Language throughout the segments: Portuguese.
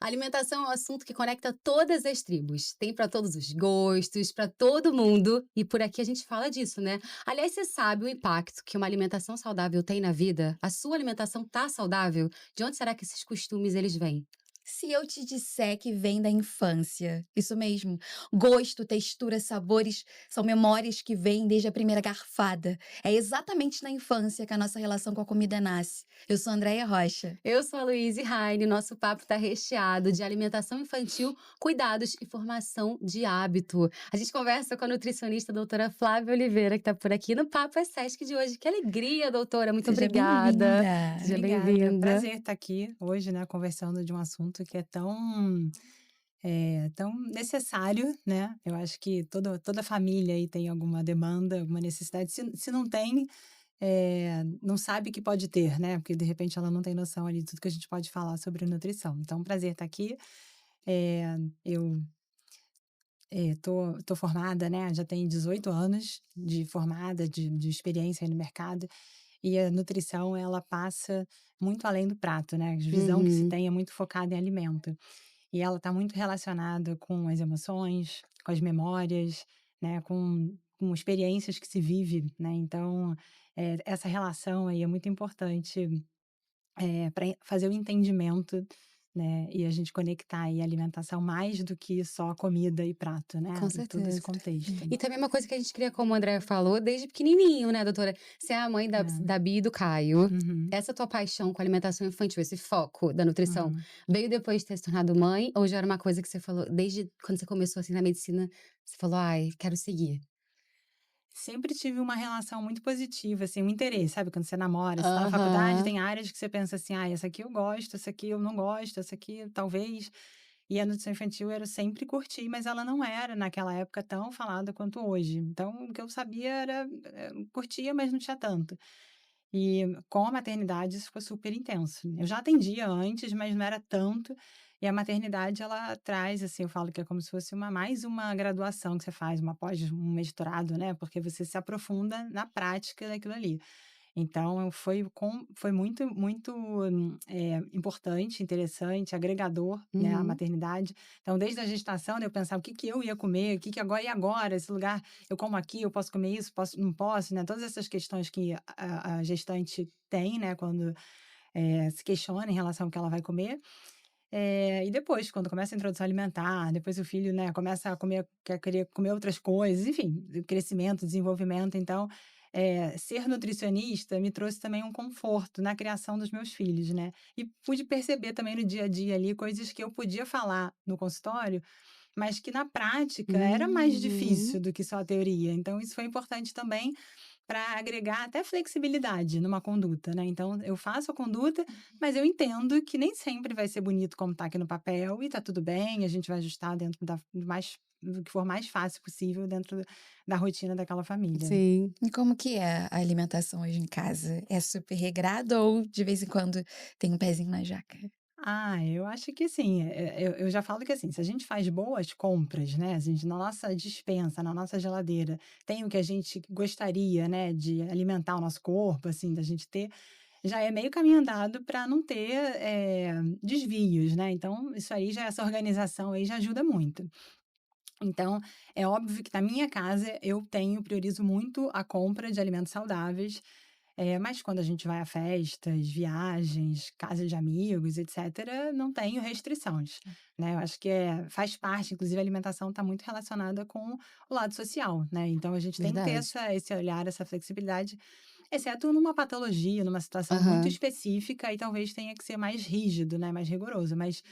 Alimentação é um assunto que conecta todas as tribos. Tem para todos os gostos, para todo mundo, e por aqui a gente fala disso, né? Aliás, você sabe o impacto que uma alimentação saudável tem na vida? A sua alimentação tá saudável? De onde será que esses costumes eles vêm? Se eu te disser que vem da infância, isso mesmo. Gosto, textura, sabores são memórias que vêm desde a primeira garfada. É exatamente na infância que a nossa relação com a comida nasce. Eu sou Andréia Rocha. Eu sou a Luíse Raine, nosso papo está recheado de alimentação infantil, cuidados e formação de hábito. A gente conversa com a nutricionista doutora Flávia Oliveira, que está por aqui no Papo é Sesc de hoje. Que alegria, doutora, muito Seja obrigada. bem-vinda. Seja Obrigada, bem-vinda. prazer estar aqui hoje, né, conversando de um assunto que é tão necessário, né? Eu acho que toda família aí tem alguma demanda, alguma necessidade. Se não tem, não sabe que pode ter, né? Porque de repente ela não tem noção ali de tudo que a gente pode falar sobre nutrição. Então, prazer estar aqui. Eu tô formada, né? Já tenho 18 anos de formada, de experiência aí no mercado. E a nutrição, ela passa muito além do prato, né? A visão que se Uhum. tem é muito focada em alimento. E ela está muito relacionada com as emoções, com as memórias, né? Com experiências que se vive, né? Então, essa relação aí é muito importante para fazer o entendimento, né? E a gente conectar aí a alimentação mais do que só comida e prato, né? Com E todo esse certeza. contexto. E também uma coisa que a gente cria, como o André falou, desde pequenininho, né, doutora? Você é a mãe É. da Bia e do Caio. Uhum, Essa tua paixão com a alimentação infantil, esse foco da nutrição, uhum. veio depois de ter se tornado mãe ou já era uma coisa que você falou desde quando você começou, assim, na medicina, você falou: "Ai, quero seguir"? Sempre tive uma relação muito positiva, assim, um interesse, sabe, quando você namora, você tá na faculdade, Aham. tem áreas que você pensa assim: "Ah, essa aqui eu gosto, essa aqui eu não gosto, essa aqui talvez". E a nutrição infantil eu sempre curti, mas ela não era naquela época tão falada quanto hoje. Então o que eu sabia era, curtia, mas não tinha tanto. E com a maternidade isso ficou super intenso. Eu já atendia antes, mas não era tanto. E a maternidade ela traz, assim, eu falo que é como se fosse mais uma graduação que você faz, uma pós, um mestrado, né? Porque você se aprofunda na prática daquilo ali. Então foi muito, importante, interessante, agregador, né, a Uhum. maternidade. Então desde a gestação, né, eu pensava o que que eu ia comer, o que que agora e agora, esse lugar eu como aqui, eu posso comer isso, posso não posso, né, todas essas questões que a gestante tem, né, quando, se questiona em relação ao que ela vai comer. E depois, quando começa a introdução alimentar, depois o filho, né, começa a comer quer querer comer outras coisas, enfim, crescimento, desenvolvimento. Então, ser nutricionista me trouxe também um conforto na criação dos meus filhos, né. E pude perceber também no dia a dia ali coisas que eu podia falar no consultório, mas que na prática era mais Uhum. difícil do que só a teoria. Então isso foi importante também para agregar até flexibilidade numa conduta, né. Então eu faço a conduta, mas eu entendo que nem sempre vai ser bonito como está aqui no papel e tá tudo bem, a gente vai ajustar dentro do que for mais fácil possível dentro da rotina daquela família. Sim. E como que é a alimentação hoje em casa? É super regrada ou de vez em quando tem um pezinho na jaca? Eu acho que assim, eu já falo que assim, se a gente faz boas compras, né, a gente na nossa despensa, na nossa geladeira, tem o que a gente gostaria, né, de alimentar o nosso corpo, assim, da gente ter, já é meio caminho andado para não ter, desvios, né, então isso aí já essa organização aí já ajuda muito. Então, é óbvio que na minha casa eu priorizo muito a compra de alimentos saudáveis, mas quando a gente vai a festas, viagens, casa de amigos, etcétera, não tenho restrições, né. Eu acho que faz parte, inclusive a alimentação está muito relacionada com o lado social, né, então a gente tem que ter Verdade. esse olhar, essa flexibilidade, exceto numa patologia, numa situação muito Aham. específica e talvez tenha que ser mais rígido, né, mais rigoroso, mas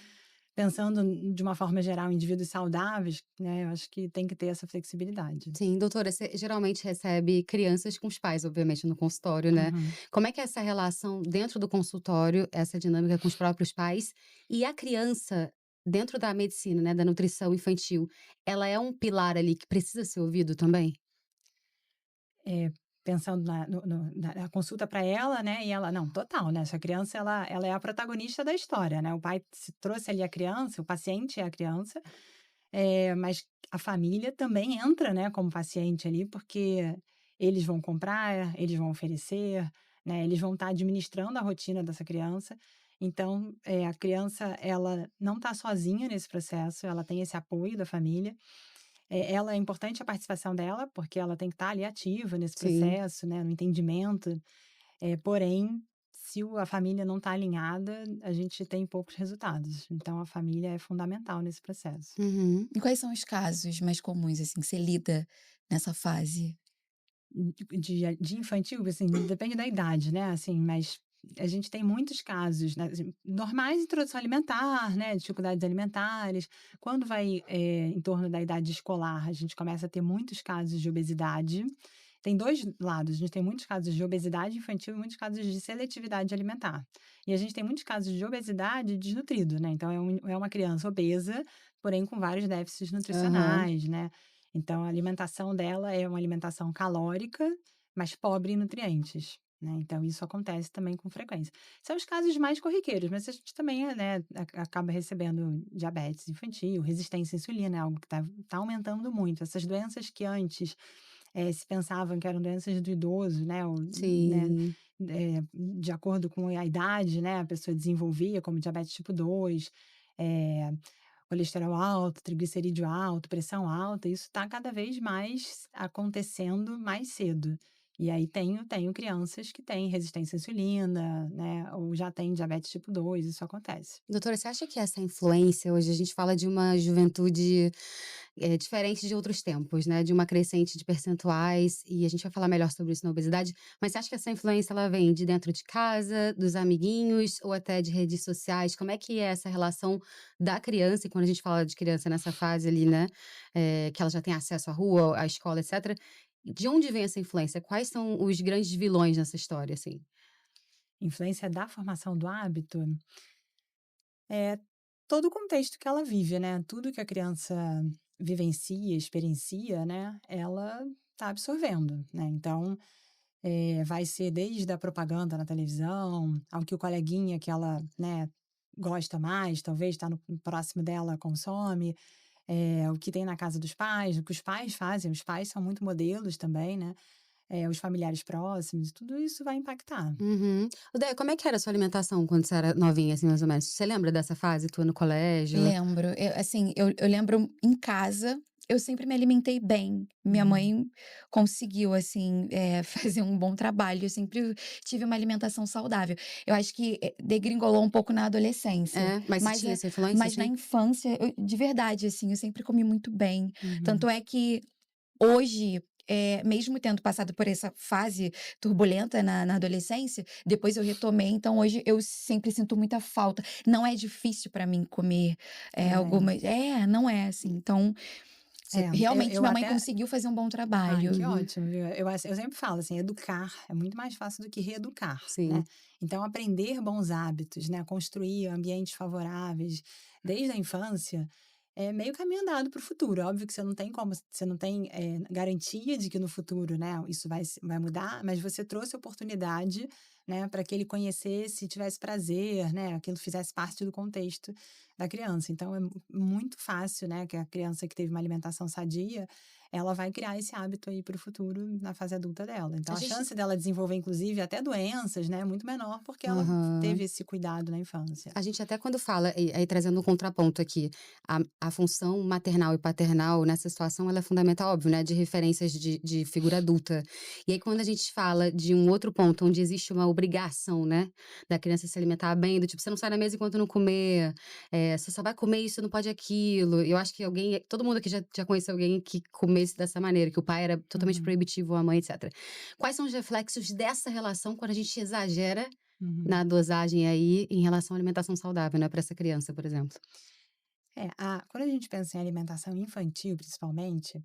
pensando de uma forma geral em indivíduos saudáveis, né, eu acho que tem que ter essa flexibilidade. Sim, doutora, você geralmente recebe crianças com os pais, obviamente, no consultório, né. Uhum. Como é que é essa relação dentro do consultório, essa dinâmica com os próprios pais? E a criança, dentro da medicina, né, da nutrição infantil, ela é um pilar ali que precisa ser ouvido também? Eh, pensando na consulta para ela, né, e ela não, total, né, essa criança ela é a protagonista da história, né, o pai se trouxe ali a criança, o paciente é a criança, mas a família também entra, né, como paciente ali, porque eles vão comprar, eles vão oferecer, né, eles vão estar administrando a rotina dessa criança, Então, a criança, ela não está sozinha nesse processo, ela tem esse apoio da família. Ela é importante a participação dela, porque ela tem que estar ali ativa nesse Sim. processo, né, no entendimento. Porém, se a família não está alinhada, a gente tem poucos resultados. Então, a família é fundamental nesse processo. Uhum. E quais são os casos mais comuns, assim, que você lida nessa fase? De infantil, assim, depende da idade, né, assim, mas a gente tem muitos casos, né, assim, normais, introdução alimentar, né, dificuldades alimentares. Quando vai, em torno da idade escolar, a gente começa a ter muitos casos de obesidade. Tem 2 lados, a gente tem muitos casos de obesidade infantil e muitos casos de seletividade alimentar. E a gente tem muitos casos de obesidade desnutrido, né, então é uma criança obesa, porém com vários déficits Aham. nutricionais, né. Então a alimentação dela é uma alimentação calórica, mas pobre em nutrientes, né, então isso acontece também com frequência. São os casos mais corriqueiros, mas a gente também, né, acaba recebendo diabetes infantil, resistência à insulina, é algo que tá aumentando muito. Essas doenças que antes, se pensavam que eram doenças do idoso, né, ou, né, Sim. de acordo com a idade, né, a pessoa desenvolvia, como diabetes tipo 2, eh colesterol alto, triglicerídeo alto, pressão alta, isso está cada vez mais acontecendo mais cedo. E aí tenho crianças que têm resistência à insulina, né, ou já têm diabetes tipo 2, isso acontece. Doutora, você acha que essa influência hoje a gente fala de uma juventude, diferente de outros tempos, né, de uma crescente de percentuais, e a gente vai falar melhor sobre isso na obesidade, mas você acha que essa influência ela vem de dentro de casa, dos amiguinhos ou até de redes sociais? Como é que é essa relação da criança, e quando a gente fala de criança nessa fase ali, né, que ela já tem acesso à rua, à escola, etcétera, de onde vem essa influência? Quais são os grandes vilões nessa história, assim? Influência da formação do hábito é todo o contexto que ela vive, né, tudo que a criança vivencia, experiencia, né, ela está absorvendo, né, então, vai ser desde a propaganda na televisão, ao que o coleguinha que ela, né, gosta mais, talvez está no próximo dela consome, o que tem na casa dos pais, o que os pais fazem, os pais são muito modelos também, né, os familiares próximos, tudo isso vai impactar. Uhum. Odeia, como é que era a sua alimentação quando você era novinha, assim, mais ou menos? Você lembra dessa fase tua no colégio? Lembro, assim, eu lembro em casa, eu sempre me alimentei bem. Minha Uhum. mãe conseguiu, assim, fazer um bom trabalho, eu sempre tive uma alimentação saudável. Eu acho que, degringolou um pouco na adolescência, É, mas você mas tinha a essa influência, mas na assim? infância, de verdade, assim, eu sempre comi muito bem. Uhum. Tanto é que hoje, mesmo tendo passado por essa fase turbulenta na adolescência, depois eu retomei, então hoje eu sempre sinto muita falta. Não é difícil para mim comer, Também. algumas não é, assim, então, É, realmente eu minha mãe até conseguiu fazer um bom ai, trabalho. que Uhum. ótimo, viu. Eu sempre falo, assim, educar é muito mais fácil do que reeducar, né. Sim. Então aprender bons hábitos, né, construir ambientes favoráveis desde a infância, é meio caminho andado para o futuro. Óbvio que você não tem, garantia de que no futuro, né, isso vai mudar, mas você trouxe oportunidade, né, para que ele conhecesse e tivesse prazer, né, aquilo fizesse parte do contexto da criança. Então é muito fácil, né, que a criança que teve uma alimentação sadia, ela vai criar esse hábito aí para o futuro na fase adulta dela. Então A a gente chance dela desenvolver inclusive até doenças, né, é muito menor, porque ela Aham. teve esse cuidado na infância. A gente até quando fala, e aí trazendo um contraponto aqui, a função maternal e paternal nessa situação ela é fundamental, óbvio, né, de referências de figura adulta. E aí quando a gente fala de um outro ponto onde existe uma obrigação, né, da criança se alimentar bem, do tipo: "Você não sai da mesa enquanto não comer", "Você só vai comer isso, não pode aquilo". Eu acho que todo mundo aqui já conheceu alguém que comesse dessa maneira, que o pai era totalmente Uhum, proibitivo, a mãe, etcétera. Quais são os reflexos dessa relação quando a gente exagera uhum. na dosagem aí, em relação à alimentação saudável, né, para essa criança, por exemplo. Quando a gente pensa em alimentação infantil, principalmente,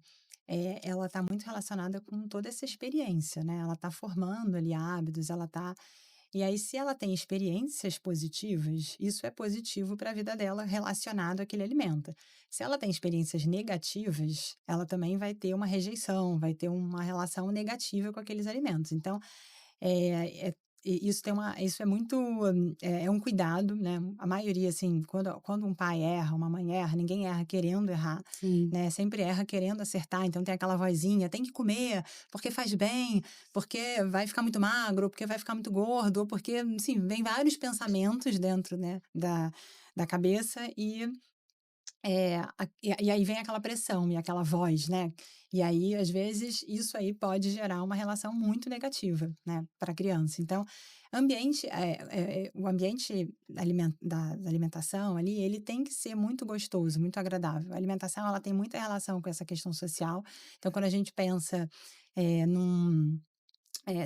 ela está muito relacionada com toda essa experiência, né? Ela está formando ali hábitos, ela está. E aí, se ela tem experiências positivas, isso é positivo para a vida dela relacionado àquele alimento. Se ela tem experiências negativas, ela também vai ter uma rejeição, vai ter uma relação negativa com aqueles alimentos. Então, isso é muito, é um cuidado, né? A maioria, assim, quando um pai erra, uma mãe erra, ninguém erra querendo errar, Sim. né? Sempre erra querendo acertar. Então tem aquela vozinha, tem que comer, porque faz bem, porque vai ficar muito magro, ou porque vai ficar muito gordo, ou porque, assim, vem vários pensamentos dentro, né, da cabeça e aí vem aquela pressão e aquela voz, né? E aí, às vezes, isso aí pode gerar uma relação muito negativa, né, para a criança. Então, o ambiente da alimentação ali, ele tem que ser muito gostoso, muito agradável. A alimentação, ela tem muita relação com essa questão social. Então, quando a gente pensa é, num,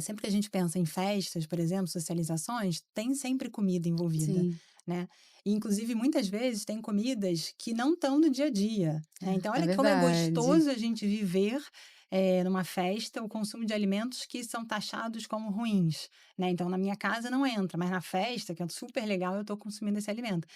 sempre que a gente pensa em festas, por exemplo, socializações, tem sempre comida envolvida, Sim. né? E, inclusive, muitas vezes tem comidas que não estão no dia a dia, né? Então, É olha como é verdade. gostoso a gente viver numa festa o consumo de alimentos que são taxados como ruins, né? Então, na minha casa não entra, mas na festa, que é super legal, eu estou consumindo esse alimento.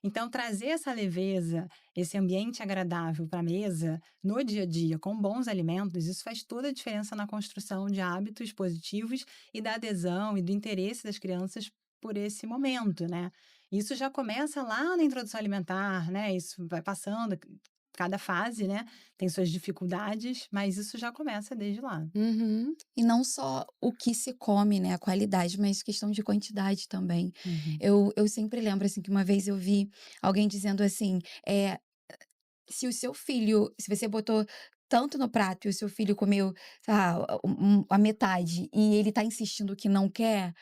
Então, trazer essa leveza, esse ambiente agradável para a mesa, no dia a dia, com bons alimentos, isso faz toda a diferença na construção de hábitos positivos e da adesão e do interesse das crianças por esse momento, né? Isso já começa lá na introdução alimentar, né? Isso vai passando, cada fase, né? Tem suas dificuldades, mas isso já começa desde lá. Uhum. E não só o que se come, né, a qualidade, mas questão de quantidade também. Uhum. Eu sempre lembro, assim, que uma vez eu vi alguém dizendo assim, se você botou tanto no prato e o seu filho comeu, a metade e ele tá insistindo que não quer,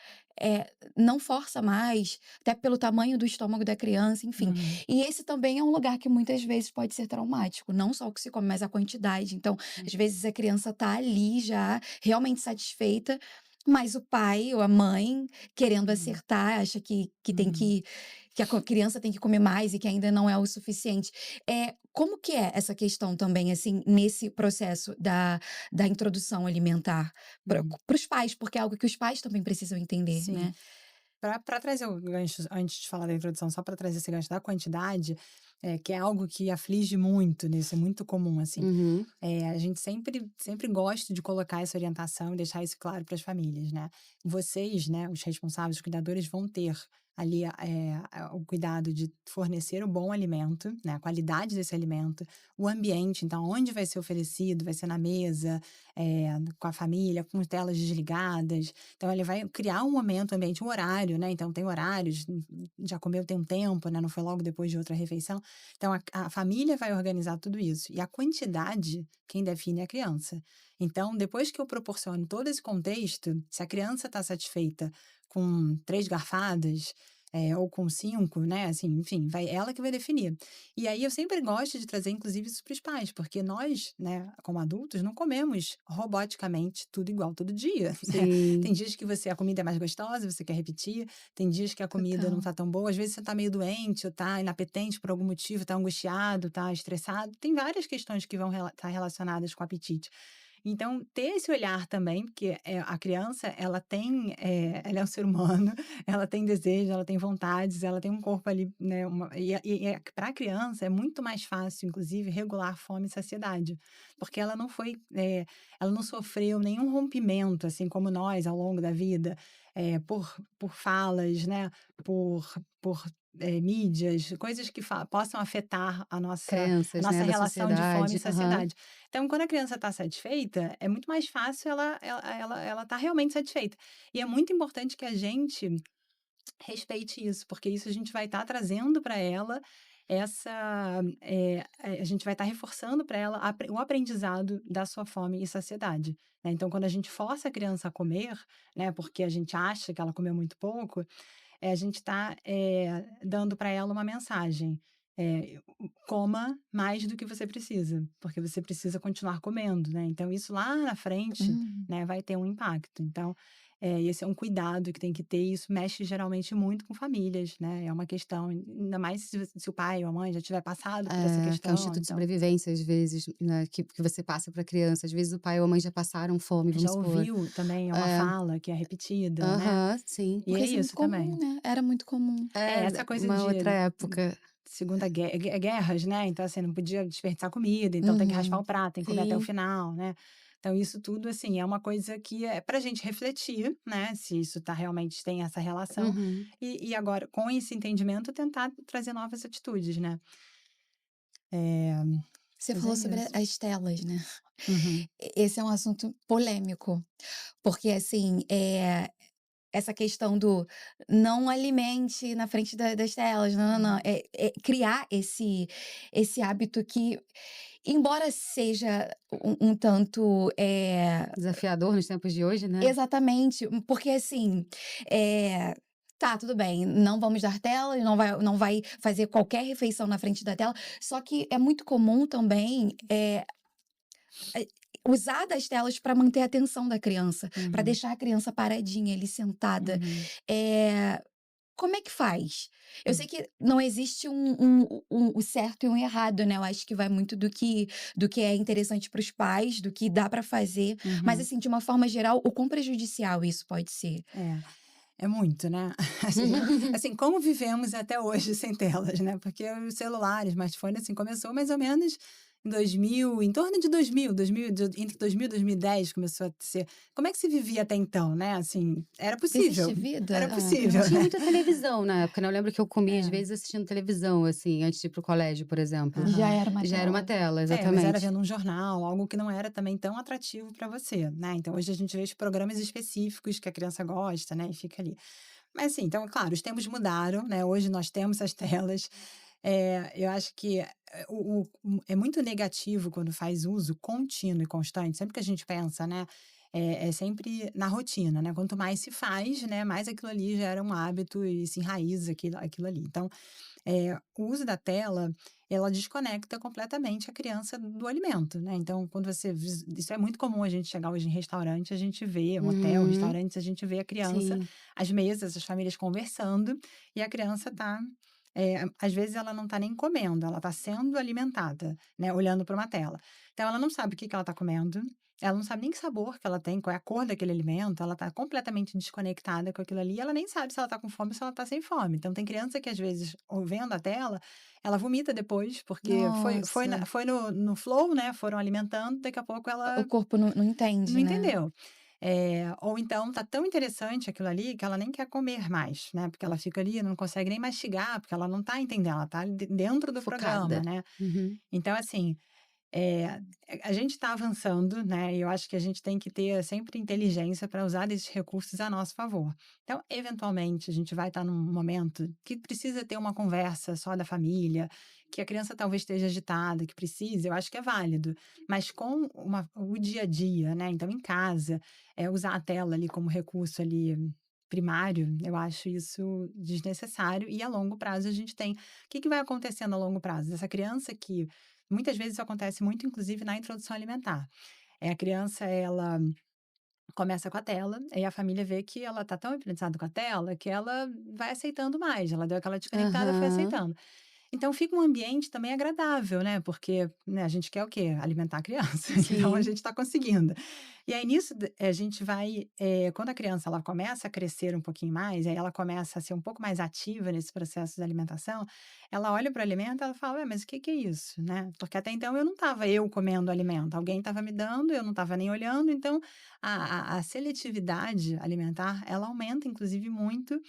não força mais, até pelo tamanho do estômago da criança, enfim. Uhum. E esse também é um lugar que muitas vezes pode ser traumático, não só o que se come, mas a quantidade. Então, às vezes a criança tá ali já realmente satisfeita, mas o pai ou a mãe querendo Uhum. acertar, acha que tem Uhum. que a criança tem que comer mais e que ainda não é o suficiente. Como que é essa questão também, assim, nesse processo da introdução alimentar para Uhum. os pais, porque é algo que os pais também precisam entender, Sim. né? Para trazer o gancho, antes de falar da introdução, só para trazer esse gancho da quantidade, que é algo que aflige muito nisso, é muito comum, assim. Uhum. A gente sempre gosta de colocar essa orientação e deixar isso claro para as famílias, né? Vocês, né, os responsáveis, os cuidadores, vão ter ali o cuidado de fornecer o bom alimento, né, a qualidade desse alimento, o ambiente, então, onde vai ser oferecido, vai ser na mesa, com a família, com telas desligadas. Então, ele vai criar um momento, um ambiente, um horário, né? Então, tem horários, já comeu tem um tempo, né? Não foi logo depois de outra refeição. Então, a família vai organizar tudo isso. E a quantidade, quem define é a criança. Então, depois que eu proporciono todo esse contexto, se a criança está satisfeita com 3 garfadas, ou com 5, né? Assim, enfim, ela que vai definir. E aí eu sempre gosto de trazer, inclusive, isso para os pais, porque nós, né, como adultos, não comemos roboticamente tudo igual todo dia, né? Sim. Tem dias que a comida é mais gostosa, você quer repetir, tem dias que a comida não Total. tá tão boa, às vezes você tá meio doente, ou tá inapetente por algum motivo, tá angustiado, tá estressado. Tem várias questões que vão estar relacionadas com o apetite. Então, ter esse olhar também, porque a criança, ela é um ser humano, ela tem desejo, ela tem vontades, ela tem um corpo ali, né? Para a criança é muito mais fácil, inclusive, regular fome e saciedade, porque ela não sofreu nenhum rompimento, assim como nós, ao longo da vida, por falas, né? Por mídias, coisas que possam afetar a Crenças, né, nossa da relação de fome e sociedade. Aham. saciedade. Então, quando a criança está satisfeita, é muito mais fácil ela tá realmente satisfeita. E é muito importante que a gente respeite isso, porque isso a gente vai estar trazendo para ela a gente vai estar reforçando para ela o aprendizado da sua fome e saciedade, né. Então, quando a gente força a criança a comer, né, porque a gente acha que ela comeu muito pouco, a gente está dando para ela uma mensagem. Coma mais do que você precisa, porque você precisa continuar comendo, né? Então, isso lá na frente, Hum. né, vai ter um impacto. Então, esse é um cuidado que tem que ter, e isso mexe geralmente muito com famílias, né? É uma questão, ainda mais se o pai ou a mãe já tiver passado por essa Que é um questão, instinto de então, sobrevivência, às vezes, né, que você passa pra criança. Às vezes o pai ou a mãe já passaram fome, vamos já supor. ouviu também, é uma É. fala que é repetida, né? Aham, sim. E Porque é isso é muito isso comum, também. né? Era muito comum. Essa coisa Uma outra de época. Segunda guerras, né, então, assim, não podia desperdiçar comida, então tem que raspar Uhum. o prato, tem que comer até o Sim. final, né. Então, isso tudo, assim, é uma coisa que é pra gente refletir, né, se isso realmente tem essa relação, Uhum. e agora, com esse entendimento, tentar trazer novas atitudes, né. É, Você mas é falou sobre isso. as telas, né? Uhum, Esse é um assunto polêmico, porque assim, essa questão do não alimente na frente das telas, não, não, não. uhum. Criar esse hábito que, embora seja um tanto, Desafiador nos tempos de hoje, né? exatamente, porque assim, tá, tudo bem, não vamos dar telas, não vai fazer qualquer refeição na frente da tela, só que é muito comum também, eh, usar das telas para manter a atenção da criança, para Uhum, deixar a criança paradinha ali sentada. uhum, Eh, Como é que faz? Eu sei hum, que não existe o certo e um errado, né, eu acho que vai muito do que é interessante para os pais, do que dá para fazer, mas uhum. assim, de uma forma geral, o quão prejudicial isso pode ser? É, é muito, né. Assim, como vivemos até hoje sem telas, né, porque os celulares, smartphone, assim, começou mais ou menos em 2000, em torno de 2000, entre 2000 e 2010 começou a ser. Como é que se vivia até então, né, assim, Existe vida? era Ah, Não possível, tinha né. muita televisão na época, né, eu lembro que eu comia, às É, vezes, assistindo televisão, assim, antes de ir para o colégio, por exemplo. já aham. era uma Já era uma tela. tela, É, mas era exatamente. vendo um jornal, algo que não era também tão atrativo para você, né, então hoje a gente vê os programas específicos que a criança gosta, né, e fica ali. Mas assim, então, claro, os tempos mudaram, né, hoje nós temos as telas, eu acho que, é muito negativo quando faz uso contínuo e constante, sempre que a gente pensa, né, é sempre na rotina, né, quanto mais se faz, né, mais aquilo ali gera um hábito e se enraiza aquilo ali. Então, o uso da tela, ela desconecta completamente a criança do alimento, né, então quando você isso é muito comum a gente chegar hoje em restaurante, a gente vê, um hotel, Uhum. restaurantes, a gente vê a criança, Sim. as mesas, as famílias conversando, e a criança tá, às vezes ela não tá nem comendo, ela tá sendo alimentada, né, olhando para uma tela. Então ela não sabe o que que ela tá comendo, ela não sabe nem que sabor que ela tem, qual é a cor daquele alimento, ela tá completamente desconectada com aquilo ali, ela nem sabe se ela tá com fome ou se ela tá sem fome. Então tem criança que às vezes, ou vendo a tela, ela vomita depois, porque Nossa, foi no flow, né, foram alimentando, daqui a pouco o ela corpo não não entende, né. entendeu. Ou então tá tão interessante aquilo ali que ela nem quer comer mais, né, porque ela fica ali, não consegue nem mastigar, porque ela não tá entendendo, ela tá ali dentro do programa, Focada. né. Uhum. Então assim, eh, a gente está avançando, né, e eu acho que a gente tem que ter sempre inteligência para usar desses recursos a nosso favor. Então, eventualmente, a gente vai estar num momento que precisa ter uma conversa só da família, que a criança talvez esteja agitada, que precise, eu acho que é válido. Mas com o dia a dia, né, então em casa, usar a tela ali como recurso ali primário, eu acho isso desnecessário e a longo prazo a gente tem que vai acontecendo a longo prazo? Essa criança que muitas vezes isso acontece muito, inclusive, na introdução alimentar. A criança, ela começa com a tela, e a família vê que ela tá tão hipnotizada com a tela, que ela vai aceitando mais, ela deu aquela desconectada, foi Aham. aceitando. Então fica um ambiente também agradável, né, porque, né, a gente quer o quê? Alimentar a criança, então a Sim. gente está conseguindo. E aí nisso a gente vai, quando a criança ela começa a crescer um pouquinho mais, aí ela começa a ser um pouco mais ativa nesse processo de alimentação, ela olha para o alimento, ela fala: "Ué, mas o que que é isso?", né, porque até então eu não estava eu comendo o alimento, alguém estava me dando, eu não estava nem olhando, então a seletividade alimentar, ela aumenta inclusive muito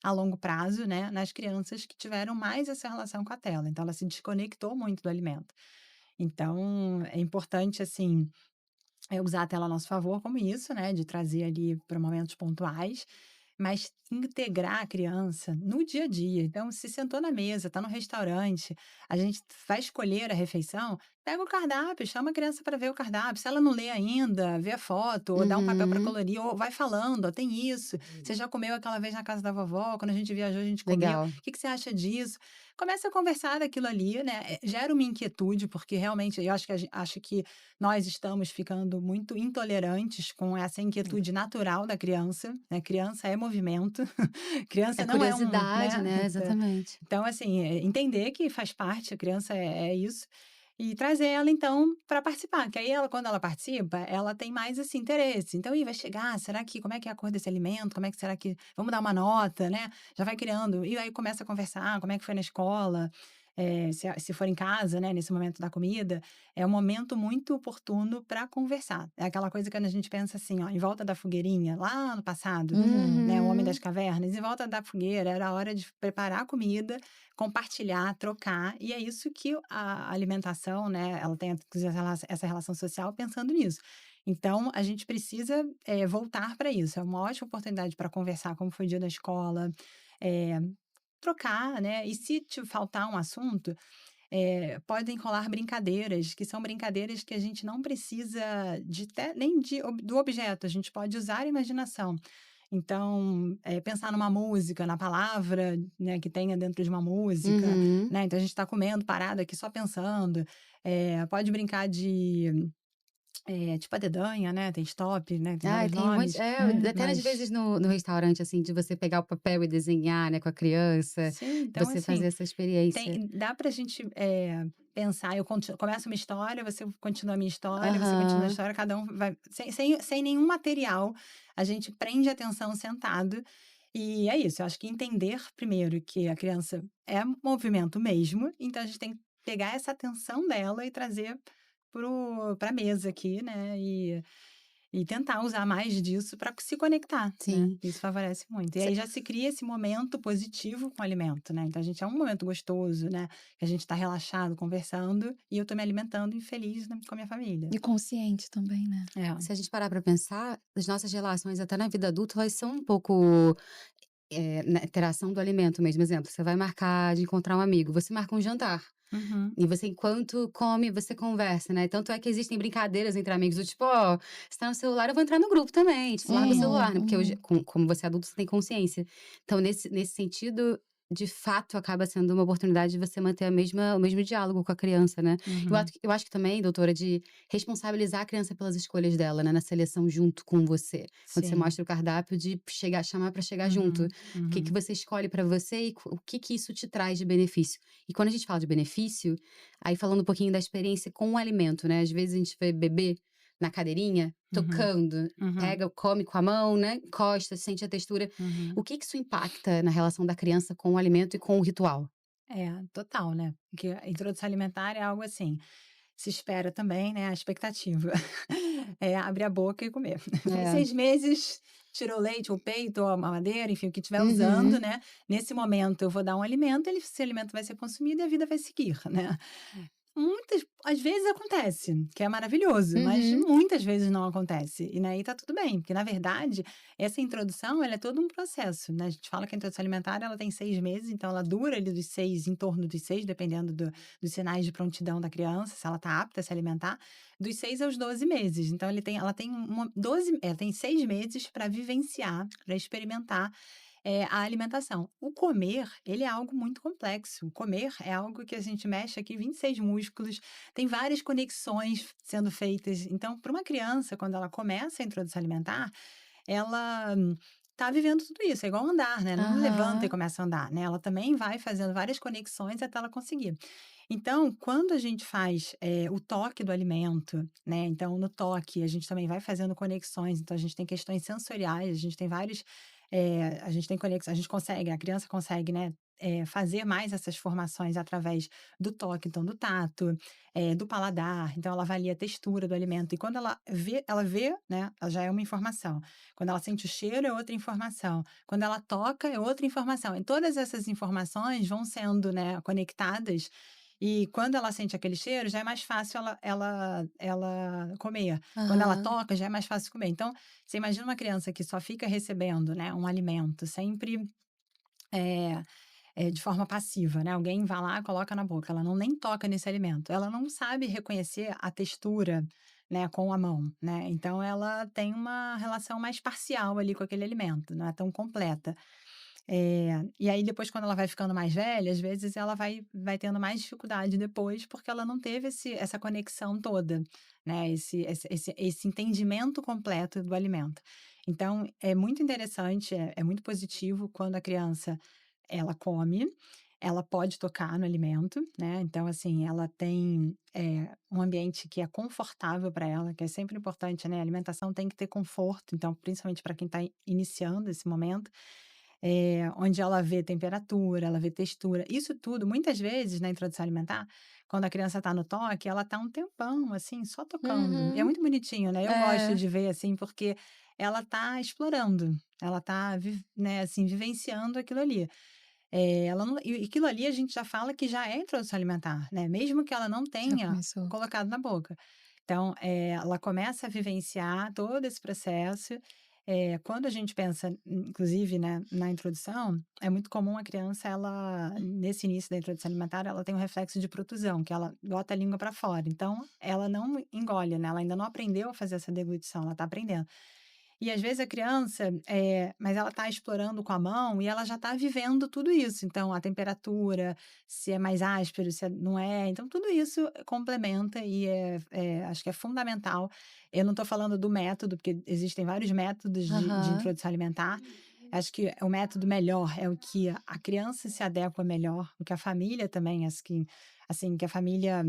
a longo prazo, né, nas crianças que tiveram mais essa relação com a tela, então ela se desconectou muito do alimento. Então, é importante, assim, usar a tela a nosso favor como isso, né, de trazer ali para momentos pontuais, mas integrar a criança no dia a dia. Então, se sentou na mesa, está no restaurante, a gente vai escolher a refeição, pega o cardápio, chama a criança para ver o cardápio. Se ela não lê ainda, vê a foto, ou dá um papel para Uhum. colorir, ou vai falando, ó, tem isso. Você já comeu aquela vez na casa da vovó? Quando a gente viajou, a gente comeu. O Legal. que que você acha disso? Começa a conversar daquilo ali, né? Gera uma inquietude, porque realmente eu acho que acho que nós estamos ficando muito intolerantes com essa inquietude natural da criança, né, criança é movimento, É criança não é um, curiosidade, né, né, exatamente. então assim, entender que faz parte, a criança é isso, e trazer ela então para participar, que aí ela quando ela participa, ela tem mais esse interesse, então: "Ih, vai chegar, será que como é que é a cor desse alimento? Como é que será que vamos dar uma nota, né?", já vai criando, e aí começa a conversar, como é que foi na escola, se for em casa, né, nesse momento da comida, é um momento muito oportuno para conversar. É aquela coisa que quando a gente pensa assim, ó, em volta da fogueirinha, lá no passado, né, o homem das Uhum. cavernas, em volta da fogueira era a hora de preparar a comida, compartilhar, trocar, e é isso que a alimentação, né, ela tem essa relação social pensando nisso. Então, a gente precisa, voltar para isso. É uma ótima oportunidade para conversar como foi o dia da escola, eh, trocar, né, e se te faltar um assunto, podem rolar brincadeiras, que são brincadeiras que a gente não precisa nem do objeto, a gente pode usar a imaginação. Então, pensar numa música, na palavra, né, que tenha dentro de uma música, Uhum. né, então a gente está comendo parado aqui só pensando, pode brincar de, tipo a dedanha, né, tem stop, né, tem Ai, vários tem um monte nomes, até nas mas vezes no restaurante, assim, de você pegar o papel e desenhar, né, com a criança, sim, então você fazer assim, essa experiência. dá pra gente, pensar, eu começo uma história, você continua a minha história, você continua a Aham. história, cada um vai sem nenhum material, a gente prende a atenção sentado, e é isso, eu acho que entender primeiro que a criança é movimento mesmo, então a gente tem que pegar essa atenção dela e trazer pra mesa aqui, né, e tentar usar mais disso para se conectar, né, Sim. isso favorece muito. E Você aí já se cria esse momento positivo com o alimento, né, então a gente é um momento gostoso, né, que a gente está relaxado, conversando, e eu tô me alimentando e feliz, né, com a minha família. E consciente também, né. É. se a gente parar pra pensar, as nossas relações até na vida adulta, elas são um pouco, na interação do alimento mesmo. Exemplo, você vai marcar de encontrar um amigo, você marca um jantar. Uhum. E você, enquanto come, você conversa, né. Tanto é que existem brincadeiras entre amigos do tipo: "Ó, você tá no celular, eu vou entrar no grupo também", tipo, larga o Uhum, celular, né, porque hoje, uhum. como você é adulto, você tem consciência. Então nesse sentido, de fato, acaba sendo uma oportunidade de você manter o mesmo diálogo com a criança, né. Uhum. Eu acho que também, doutora, de responsabilizar a criança pelas escolhas dela, né, na seleção junto com você. Quando você Sim. mostra o cardápio, de chamar pra chegar junto. Uhum. O que que Uhum. você escolhe pra você e o que que isso te traz de benefício. E quando a gente fala de benefício, aí falando um pouquinho da experiência com o alimento, né, às vezes a gente vê bebê na cadeirinha, Uhum. tocando, Uhum. pega, come com a mão, né, encosta, sente a textura. Uhum. O que que isso impacta na relação da criança com o alimento e com o ritual? É, total, né, porque a introdução alimentar é algo assim, se espera também, né, a expectativa. É abrir a boca e comer. Fez É. 6 meses, tirou leite, ou peito, ou a mamadeira, enfim, o que estiver usando, Uhum, né, nesse momento eu vou dar um alimento, esse alimento vai ser consumido e a vida vai seguir, né. Muitas às vezes acontece, que é maravilhoso, mas uhum. muitas vezes não acontece, e aí tá tudo bem, porque na verdade, essa introdução ela é todo um processo, né, a gente fala que a introdução alimentar ela tem 6 meses, então ela dura ali dos 6 em torno dos 6 dependendo dos sinais de prontidão da criança, se ela tá apta a se alimentar, dos 6 aos 12 meses, então ela tem 6 meses para vivenciar, para experimentar a alimentação. O comer, ele é algo muito complexo. O comer é algo que a gente mexe aqui 26 músculos, tem várias conexões sendo feitas. Então, para uma criança, quando ela começa a introdução alimentar, ela tá vivendo tudo isso. É igual andar, né? Ela não levanta e Aham. começa a andar, né? Ela também vai fazendo várias conexões até ela conseguir. Então, quando a gente faz o toque do alimento, né? Então, no toque, a gente também vai fazendo conexões. Então, a gente tem questões sensoriais, a gente tem vários a gente tem conexão, a gente consegue, a criança consegue, né, fazer mais essas formações através do toque, então do tato, do paladar, então ela avalia a textura do alimento e quando ela vê, né, ela já é uma informação. Quando ela sente o cheiro é outra informação. Quando ela toca é outra informação. E todas essas informações vão sendo, né, conectadas e quando ela sente aquele cheiro, já é mais fácil ela comer. Quando ela Aham. toca, já é mais fácil comer. Então, você imagina uma criança que só fica recebendo, né, um alimento sempre, eh de forma passiva, né, alguém vai lá, coloca na boca, ela não nem toca nesse alimento, ela não sabe reconhecer a textura, né, com a mão, né, então ela tem uma relação mais parcial ali com aquele alimento, não é tão completa. E aí depois quando ela vai ficando mais velha, às vezes ela vai tendo mais dificuldade depois, porque ela não teve essa conexão toda, né, esse entendimento completo do alimento. Então é muito interessante, é muito positivo quando a criança, ela come, ela pode tocar no alimento, né, então assim, ela tem, um ambiente que é confortável para ela, que é sempre importante, né, a alimentação tem que ter conforto, então principalmente para quem está iniciando esse momento, onde ela vê temperatura, ela vê textura. Isso tudo, muitas vezes, na introdução alimentar, quando a criança está no toque, ela está um tempão, assim, só tocando. E é Uhum. muito bonitinho, né? Eu gosto É. de ver, assim, porque ela está explorando, ela está, né, assim, vivenciando aquilo ali. Ela não, e aquilo ali a gente já fala que já é introdução alimentar, né? Mesmo que ela não Já tenha começou. colocado na boca. Então, ela começa a vivenciar todo esse processo. Quando a gente pensa, inclusive, né, na introdução, é muito comum a criança, ela, nesse início da introdução alimentar, ela tem um reflexo de protusão, que ela bota a língua para fora. Então, ela não engole, né? Ela ainda não aprendeu a fazer essa deglutição, ela está aprendendo. E às vezes a criança, mas ela está explorando com a mão e ela já está vivendo tudo isso. Então, a temperatura, se é mais áspero, se não é. Então, tudo isso complementa e acho que é fundamental. Eu não estou falando do método, porque existem vários métodos de Aham. introdução alimentar. Acho que o método melhor é o que a criança se adequa melhor, o que a família também, assim, que a família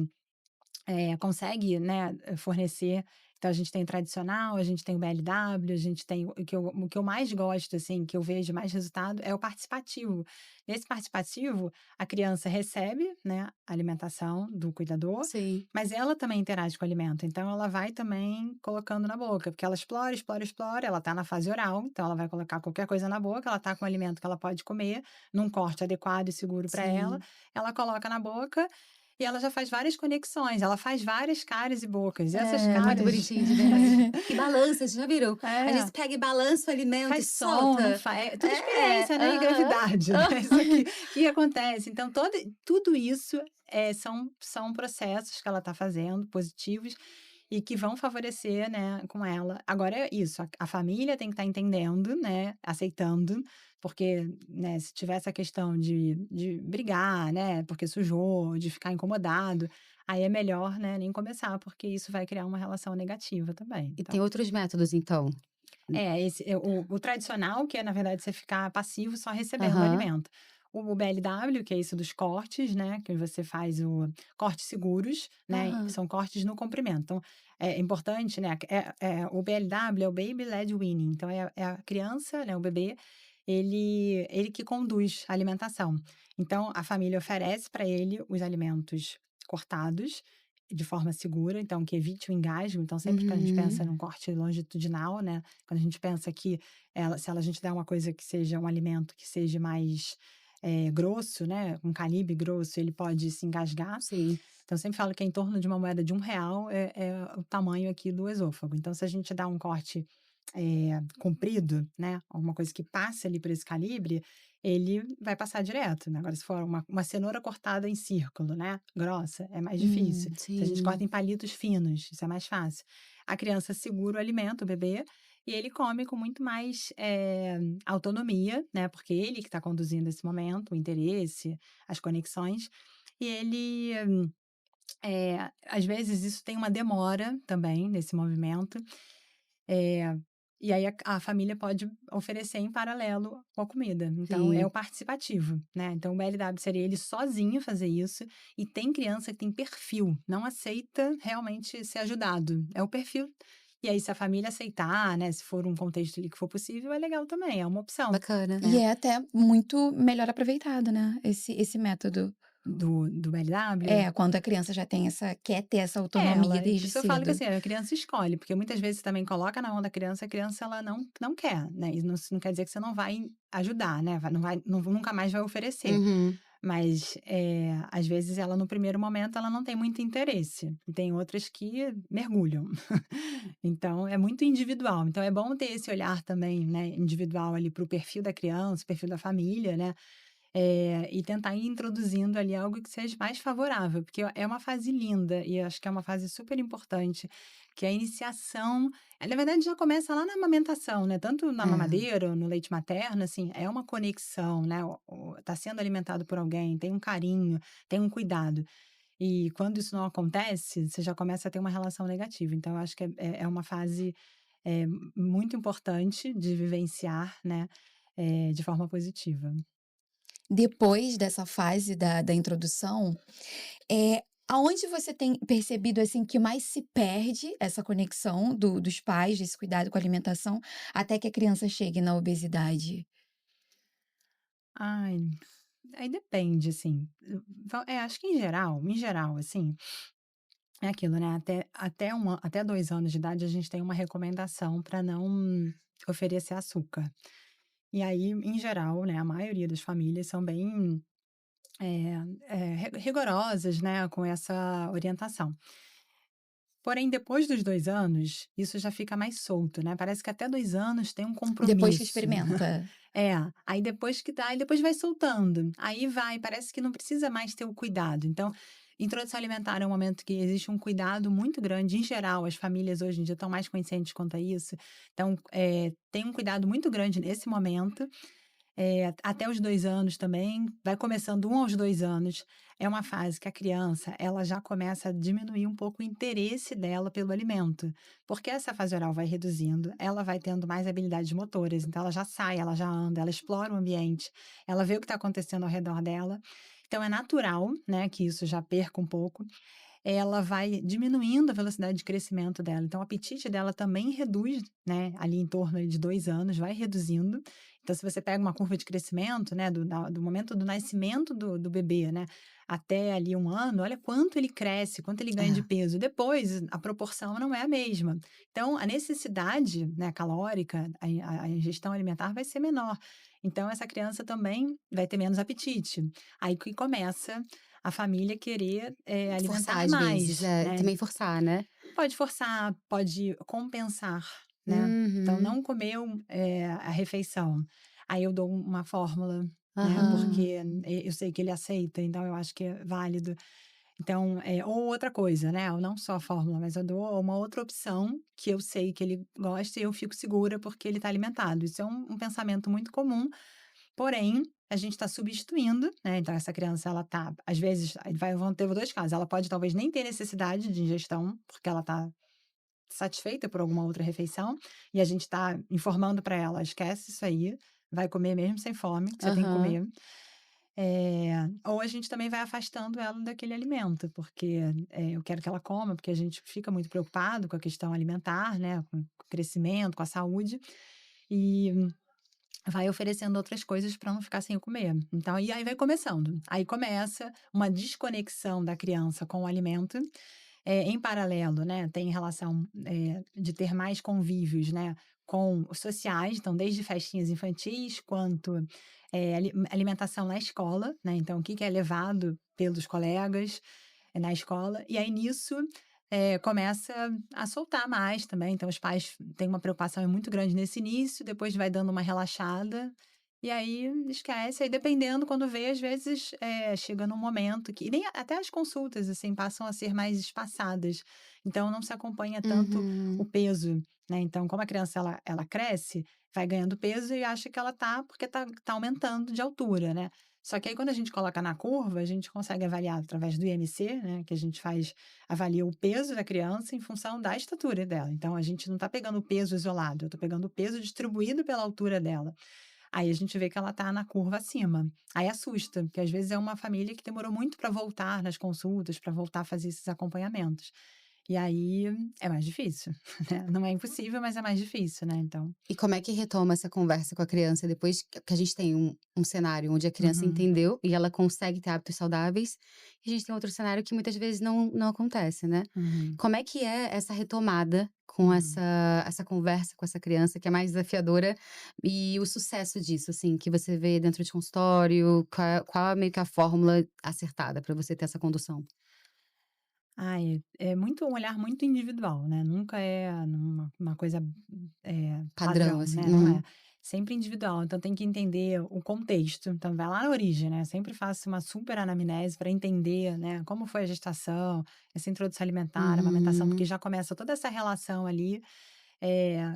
consegue, né, fornecer. Então a gente tem o tradicional, a gente tem o BLW, a gente tem o que eu mais gosto, assim, que eu vejo mais resultado é o participativo. Nesse participativo, a criança recebe, né, a alimentação do cuidador, Sim. mas ela também interage com o alimento. Então ela vai também colocando na boca, porque ela explora, explora, explora, ela está na fase oral, então ela vai colocar qualquer coisa na boca, ela está com um alimento que ela pode comer, num corte adequado e seguro para Sim. ela coloca na boca e ela já faz várias conexões, ela faz várias caras e bocas. E essas É. É muito caras bonitinho de ver, né. E balança, vocês já viram? Às vezes é, pega e balança o alimento e faz som, não solta. faz. É tudo É, experiência, né? E aham. gravidade, né? Isso aqui que acontece. Então, tudo isso são processos que ela está fazendo, positivos, e que vão favorecer, né, com ela. Agora é isso, a família tem que estar entendendo, né, aceitando, porque, né, se tiver essa questão de brigar, né, porque sujou, de ficar incomodado, aí é melhor, né, nem começar, porque isso vai criar uma relação negativa também. E Então, tem outros métodos então? o tradicional, que é, na verdade, você ficar passivo só recebendo o Aham. alimento. O BLW, que é isso dos cortes, né? Que você faz o cortes seguros, né? Aham. São cortes no comprimento. Então, é importante, né? O BLW é o Baby Led Weaning. Então, é a criança, né? O bebê, ele que conduz a alimentação. Então, a família oferece para ele os alimentos cortados de forma segura, então que evite o engasgo. Então, sempre que a gente pensa Uhum. num corte longitudinal, né? Quando a gente pensa que se a gente der uma coisa que seja um alimento que seja mais grosso, né? Um calibre grosso, ele pode se engasgar. Sim. Então, eu sempre falo que é em torno de uma moeda de R$ 1 é o tamanho aqui do esôfago. Então, se a gente dá um corte comprido, né? Alguma coisa que passe ali por esse calibre, ele vai passar direto, né? Agora, se for uma cenoura cortada em círculo, né? Grossa, é mais difícil. Se a gente corta Sim. em palitos finos, isso é mais fácil. A criança segura o alimento, o bebê, e ele come com muito mais autonomia, né? Porque ele que está conduzindo esse momento, o interesse, as conexões. E ele, às vezes, isso tem uma demora também nesse movimento. Eh, e aí a família pode oferecer em paralelo com a comida. Então, é o Sim. participativo, né? Então, o BLW seria ele sozinho fazer isso. E tem criança que tem perfil, não aceita realmente ser ajudado. É o perfil. E aí, se a família aceitar, né? Se for um contexto ali que for possível, é legal também, é uma opção, Bacana. E né? é até muito melhor aproveitado, né, esse método. Do BLW. É, quando a criança já tem quer ter essa Ela, autonomia desde por isso eu falo que cedo. assim, a criança escolhe, porque muitas vezes você também coloca na mão da criança, a criança ela não quer, né? Isso não quer dizer que você não vai ajudar, né? Não vai, nunca mais vai oferecer. Uhum. Mas às vezes ela no primeiro momento ela não tem muito interesse. E tem outras que mergulham. Então é muito individual. Então é bom ter esse olhar também, né, individual ali para o perfil da criança, perfil da família, né? E tentar ir introduzindo ali algo que seja mais favorável, porque é uma fase linda e eu acho que é uma fase super importante, que é a iniciação, na verdade já começa lá na amamentação, né? Tanto na É. mamadeira ou no leite materno, assim, é uma conexão, né? Tá sendo alimentado por alguém, tem um carinho, tem um cuidado. E quando isso não acontece, você já começa a ter uma relação negativa. Então, eu acho que é uma fase é, muito importante de vivenciar, né? De forma positiva. Depois dessa fase da introdução, aonde você tem percebido, assim, que mais se perde essa conexão dos pais, desse cuidado com a alimentação, até que a criança chegue na obesidade? Ai, aí depende, assim. Acho que em geral, assim, é aquilo, né? Até 2 anos de idade, a gente tem uma recomendação para não oferecer açúcar. E aí, em geral, né, a maioria das famílias são bem rigorosas, né, com essa orientação. Porém, depois dos 2 anos, isso já fica mais solto, né? Parece que até 2 anos tem um Depois que compromisso. experimenta. É, aí depois que dá, aí depois vai soltando. Aí vai, parece que não precisa mais ter o cuidado. Então, introdução alimentar é um momento que existe um cuidado muito grande. Em geral, as famílias hoje em dia estão mais conscientes quanto a isso. Então, tem um cuidado muito grande nesse momento. Até os 2 anos também, vai começando 1 aos 2 anos. É uma fase que a criança, ela já começa a diminuir um pouco o interesse dela pelo alimento. Porque essa fase oral vai reduzindo, ela vai tendo mais habilidades motoras, então ela já sai, ela já anda, ela explora o ambiente, ela vê o que está acontecendo ao redor dela. Então é natural, né, que isso já perca um pouco. Ela vai diminuindo a velocidade de crescimento dela. Então, o apetite dela também reduz, né? Ali em torno aí de 2 anos, vai reduzindo. Então, se você pega uma curva de crescimento, né? Do momento do nascimento do bebê, né? Até ali 1 ano, olha quanto ele cresce, quanto ele ganha de É. peso. Depois, a proporção não é a mesma. Então, a necessidade, né, calórica, a ingestão alimentar vai ser menor. Então, essa criança também vai ter menos apetite. Aí que começa a família querer Forçar alimentar às vezes, mais, né. também forçar, né? Pode forçar, pode compensar, né. Então Uhum. não comeu, a refeição, aí eu dou uma fórmula, né, Aham. porque, eu sei que ele aceita, então eu acho que é válido. Então, ou outra coisa, né, ou não só a fórmula, mas eu dou uma outra opção que eu sei que ele gosta e eu fico segura porque ele está alimentado. Isso é um pensamento muito comum. Porém, a gente está substituindo, né, então essa criança ela tá às vezes, aí vão ter 2 casos, ela pode talvez nem ter necessidade de ingestão, porque ela está satisfeita por alguma outra refeição, e a gente está informando para ela: "Esquece isso aí, vai comer mesmo sem fome, que você tem que Aham. comer". Ou a gente também vai afastando ela daquele alimento, porque, eu quero que ela coma, porque a gente fica muito preocupado com a questão alimentar, né, com o crescimento, com a saúde, e vai oferecendo outras coisas para não ficar sem o comer. Então, e aí vai começando. Aí começa uma desconexão da criança com o alimento. Em paralelo, né, tem relação, de ter mais convívios, né, com os sociais, então desde festinhas infantis quanto, alimentação na escola, né, então o que que é levado pelos colegas, na escola. E aí nisso, começa a soltar mais também, então os pais têm uma preocupação muito grande nesse início, depois vai dando uma relaxada, e aí esquece, aí dependendo quando vê, às vezes, chega num momento que nem até as consultas, assim, passam a ser mais espaçadas, então não se acompanha tanto o Uhum. peso, né, então como a criança ela cresce, vai ganhando peso e acha que ela tá porque tá aumentando de altura, né. Só que aí quando a gente coloca na curva, a gente consegue avaliar através do IMC, né, que a gente avalia o peso da criança em função da estatura dela. Então a gente não está pegando o peso isolado, eu estou pegando o peso distribuído pela altura dela. Aí a gente vê que ela está na curva acima. Aí assusta, porque às vezes é uma família que demorou muito para voltar nas consultas, para voltar a fazer esses acompanhamentos. E aí é mais difícil, né? Não é impossível, mas é mais difícil, né? Então. E como é que retoma essa conversa com a criança depois que a gente tem um cenário onde a criança Uhum, entendeu e ela consegue ter hábitos saudáveis, e a gente tem outro cenário que muitas vezes não acontece, né. uhum, Como é que é essa retomada com uhum. essa conversa com essa criança que é mais desafiadora, e o sucesso disso, assim, que você vê dentro de consultório, qual é meio que a fórmula acertada para você ter essa condução? Ai, é muito um olhar muito individual, né, nunca é uma coisa, Padrão, padrão, assim. né, não é. Uhum. Sempre individual, então tem que entender o contexto, então vai lá na origem, né, sempre faço uma super anamnese para entender, né, como foi a gestação, essa introdução alimentar, a amamentação, porque Uhum. já começa toda essa relação ali,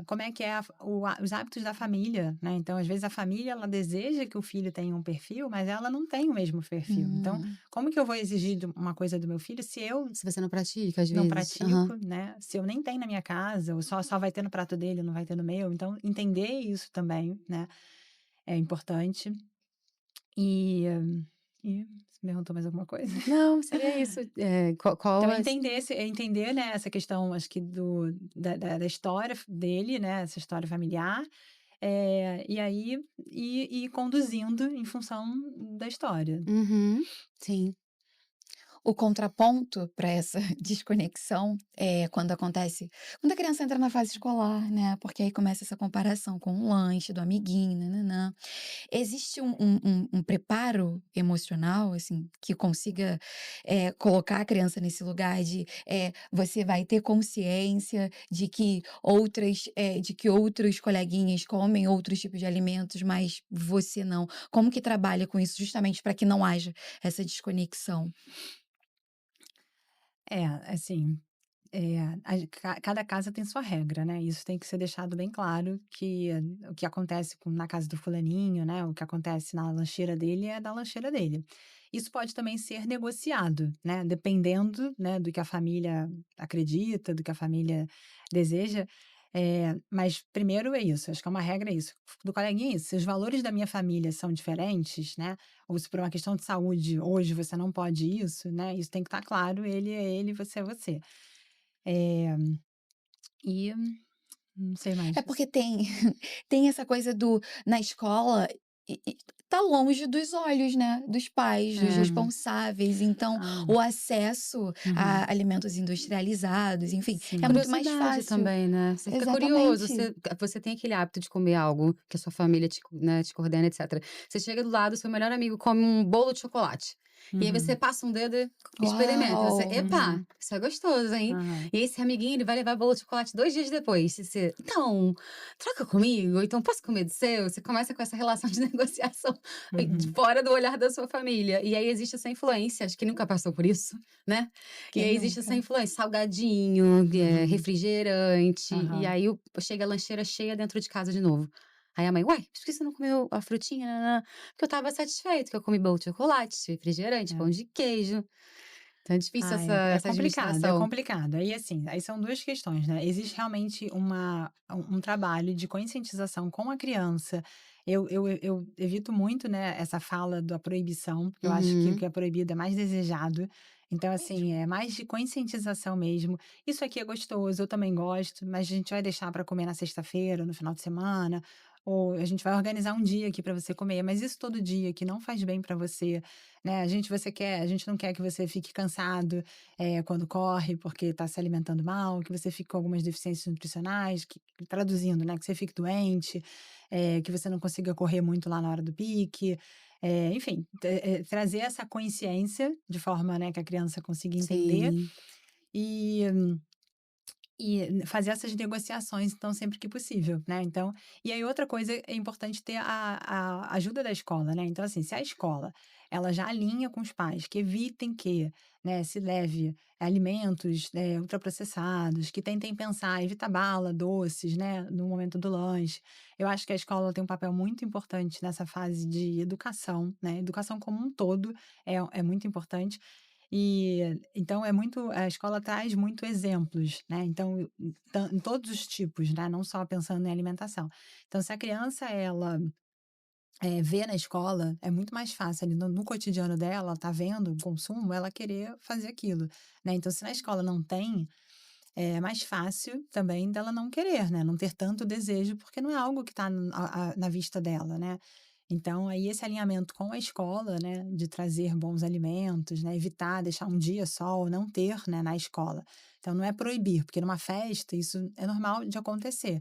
como é que é os hábitos da família, né, então às vezes a família ela deseja que o filho tenha um perfil, mas ela não tem o mesmo perfil, então Hum. como que eu vou exigir uma coisa do meu filho se eu Se você não pratica, às não vezes. Aham. pratico, né, se eu nem tenho na minha casa, ou só vai ter no prato dele, não vai ter no meu, então entender isso também, né, é importante. E você perguntou mais alguma coisa? Não, seria isso. Qual Então é entender, né, essa questão acho que da história dele, né, essa história familiar, E aí ir conduzindo em função da história. Uhum. Sim. O contraponto para essa desconexão é quando a criança entra na fase escolar, né, porque aí começa essa comparação com o lanche do amiguinho, nã-nã-nã. Existe um preparo emocional, assim, que consiga, colocar a criança nesse lugar de, você vai ter consciência de que outros coleguinhas comem outros tipos de alimentos, mas você não. Como que trabalha com isso justamente para que não haja essa desconexão? Assim, cada casa tem sua regra, né, isso tem que ser deixado bem claro que o que acontece na casa do fulaninho, né, o que acontece na lancheira dele é da lancheira dele. Isso pode também ser negociado, né, dependendo, né, do que a família acredita, do que a família deseja. Mas primeiro é isso, acho que é uma regra é isso, do coleguinha é isso, se os valores da minha família são diferentes, né, ou se por uma questão de saúde hoje você não pode isso, né, isso tem que estar claro, ele é ele, você é você. Eh, e não sei mais. É porque tem tem essa coisa do na escola tá longe dos olhos, né, dos pais, dos É. responsáveis, então Ah, o acesso uhum. a alimentos industrializados, enfim, é Sim. muito mais Curiosidade fácil. também, né, você fica curioso, Exatamente. você tem aquele hábito de comer algo que a sua família te coordena, etcétera. Você chega do lado, seu melhor amigo come um bolo de chocolate, e aí você Uhum. passa um dedo e experimenta, e você: Uau! "Epa, Uhum. isso é gostoso, hein". Aham. E esse amiguinho, ele vai levar bolo de chocolate 2 dias depois, e você: "Então, troca comigo, ou então posso comer do seu?". Você começa com essa relação de negociação de Uhum. fora do olhar da sua família, e aí existe essa influência, acho que nunca passou por isso, né. E Quem aí existe essa nunca? influência, salgadinho, Uhum. refrigerante, e Aham. aí chega a lancheira cheia dentro de casa de novo. Aí a mãe: "Ué, mas por que você não comeu a frutinha nã Porque eu estava satisfeito, que eu comi bolo de chocolate, refrigerante, pão É. de queijo". Então é difícil essa É essa complicado, é administração. complicado. Aí, assim, aí são 2 questões, né, existe realmente um trabalho de conscientização com a criança. Eu evito muito, né, essa fala da proibição, porque eu acho que o Uhum. que é proibido é mais desejado. Então, assim, Mesmo. é mais de conscientização mesmo. "Isso aqui é gostoso, eu também gosto, mas a gente vai deixar para comer na sexta-feira, no final de semana, ou a gente vai organizar um dia aqui para você comer, mas isso todo dia que não faz bem para você, né, a gente não quer que você fique cansado, quando corre, porque está se alimentando mal, que você fique com algumas deficiências nutricionais, traduzindo, né, que você fique doente, que você não consiga correr muito lá na hora do pique. Enfim, trazer essa consciência de forma, né, que a criança consiga entender Sim. e fazer essas negociações, então, sempre que possível, né, então e aí outra coisa é importante ter a ajuda da escola, né, então, assim, se a escola, ela já alinha com os pais que evitem que, né, se leve alimentos, ultraprocessados, que tentem pensar, evita bala, doces, né, no momento do lanche. Eu acho que a escola tem um papel muito importante nessa fase de educação, né, educação como um todo é muito importante. Então a escola traz muito exemplos, né, então em todos os tipos, né, não só pensando em alimentação. Então se a criança ela, vê na escola, é muito mais fácil ali no cotidiano dela, ela tá vendo o consumo, ela querer fazer aquilo, né. Então se na escola não tem, é mais fácil também dela não querer, né, não ter tanto desejo, porque não é algo que está na vista dela, né. Então aí esse alinhamento com a escola, né, de trazer bons alimentos, né, evitar deixar um dia só ou não ter, né, na escola. Então não é proibir, porque numa festa isso é normal de acontecer,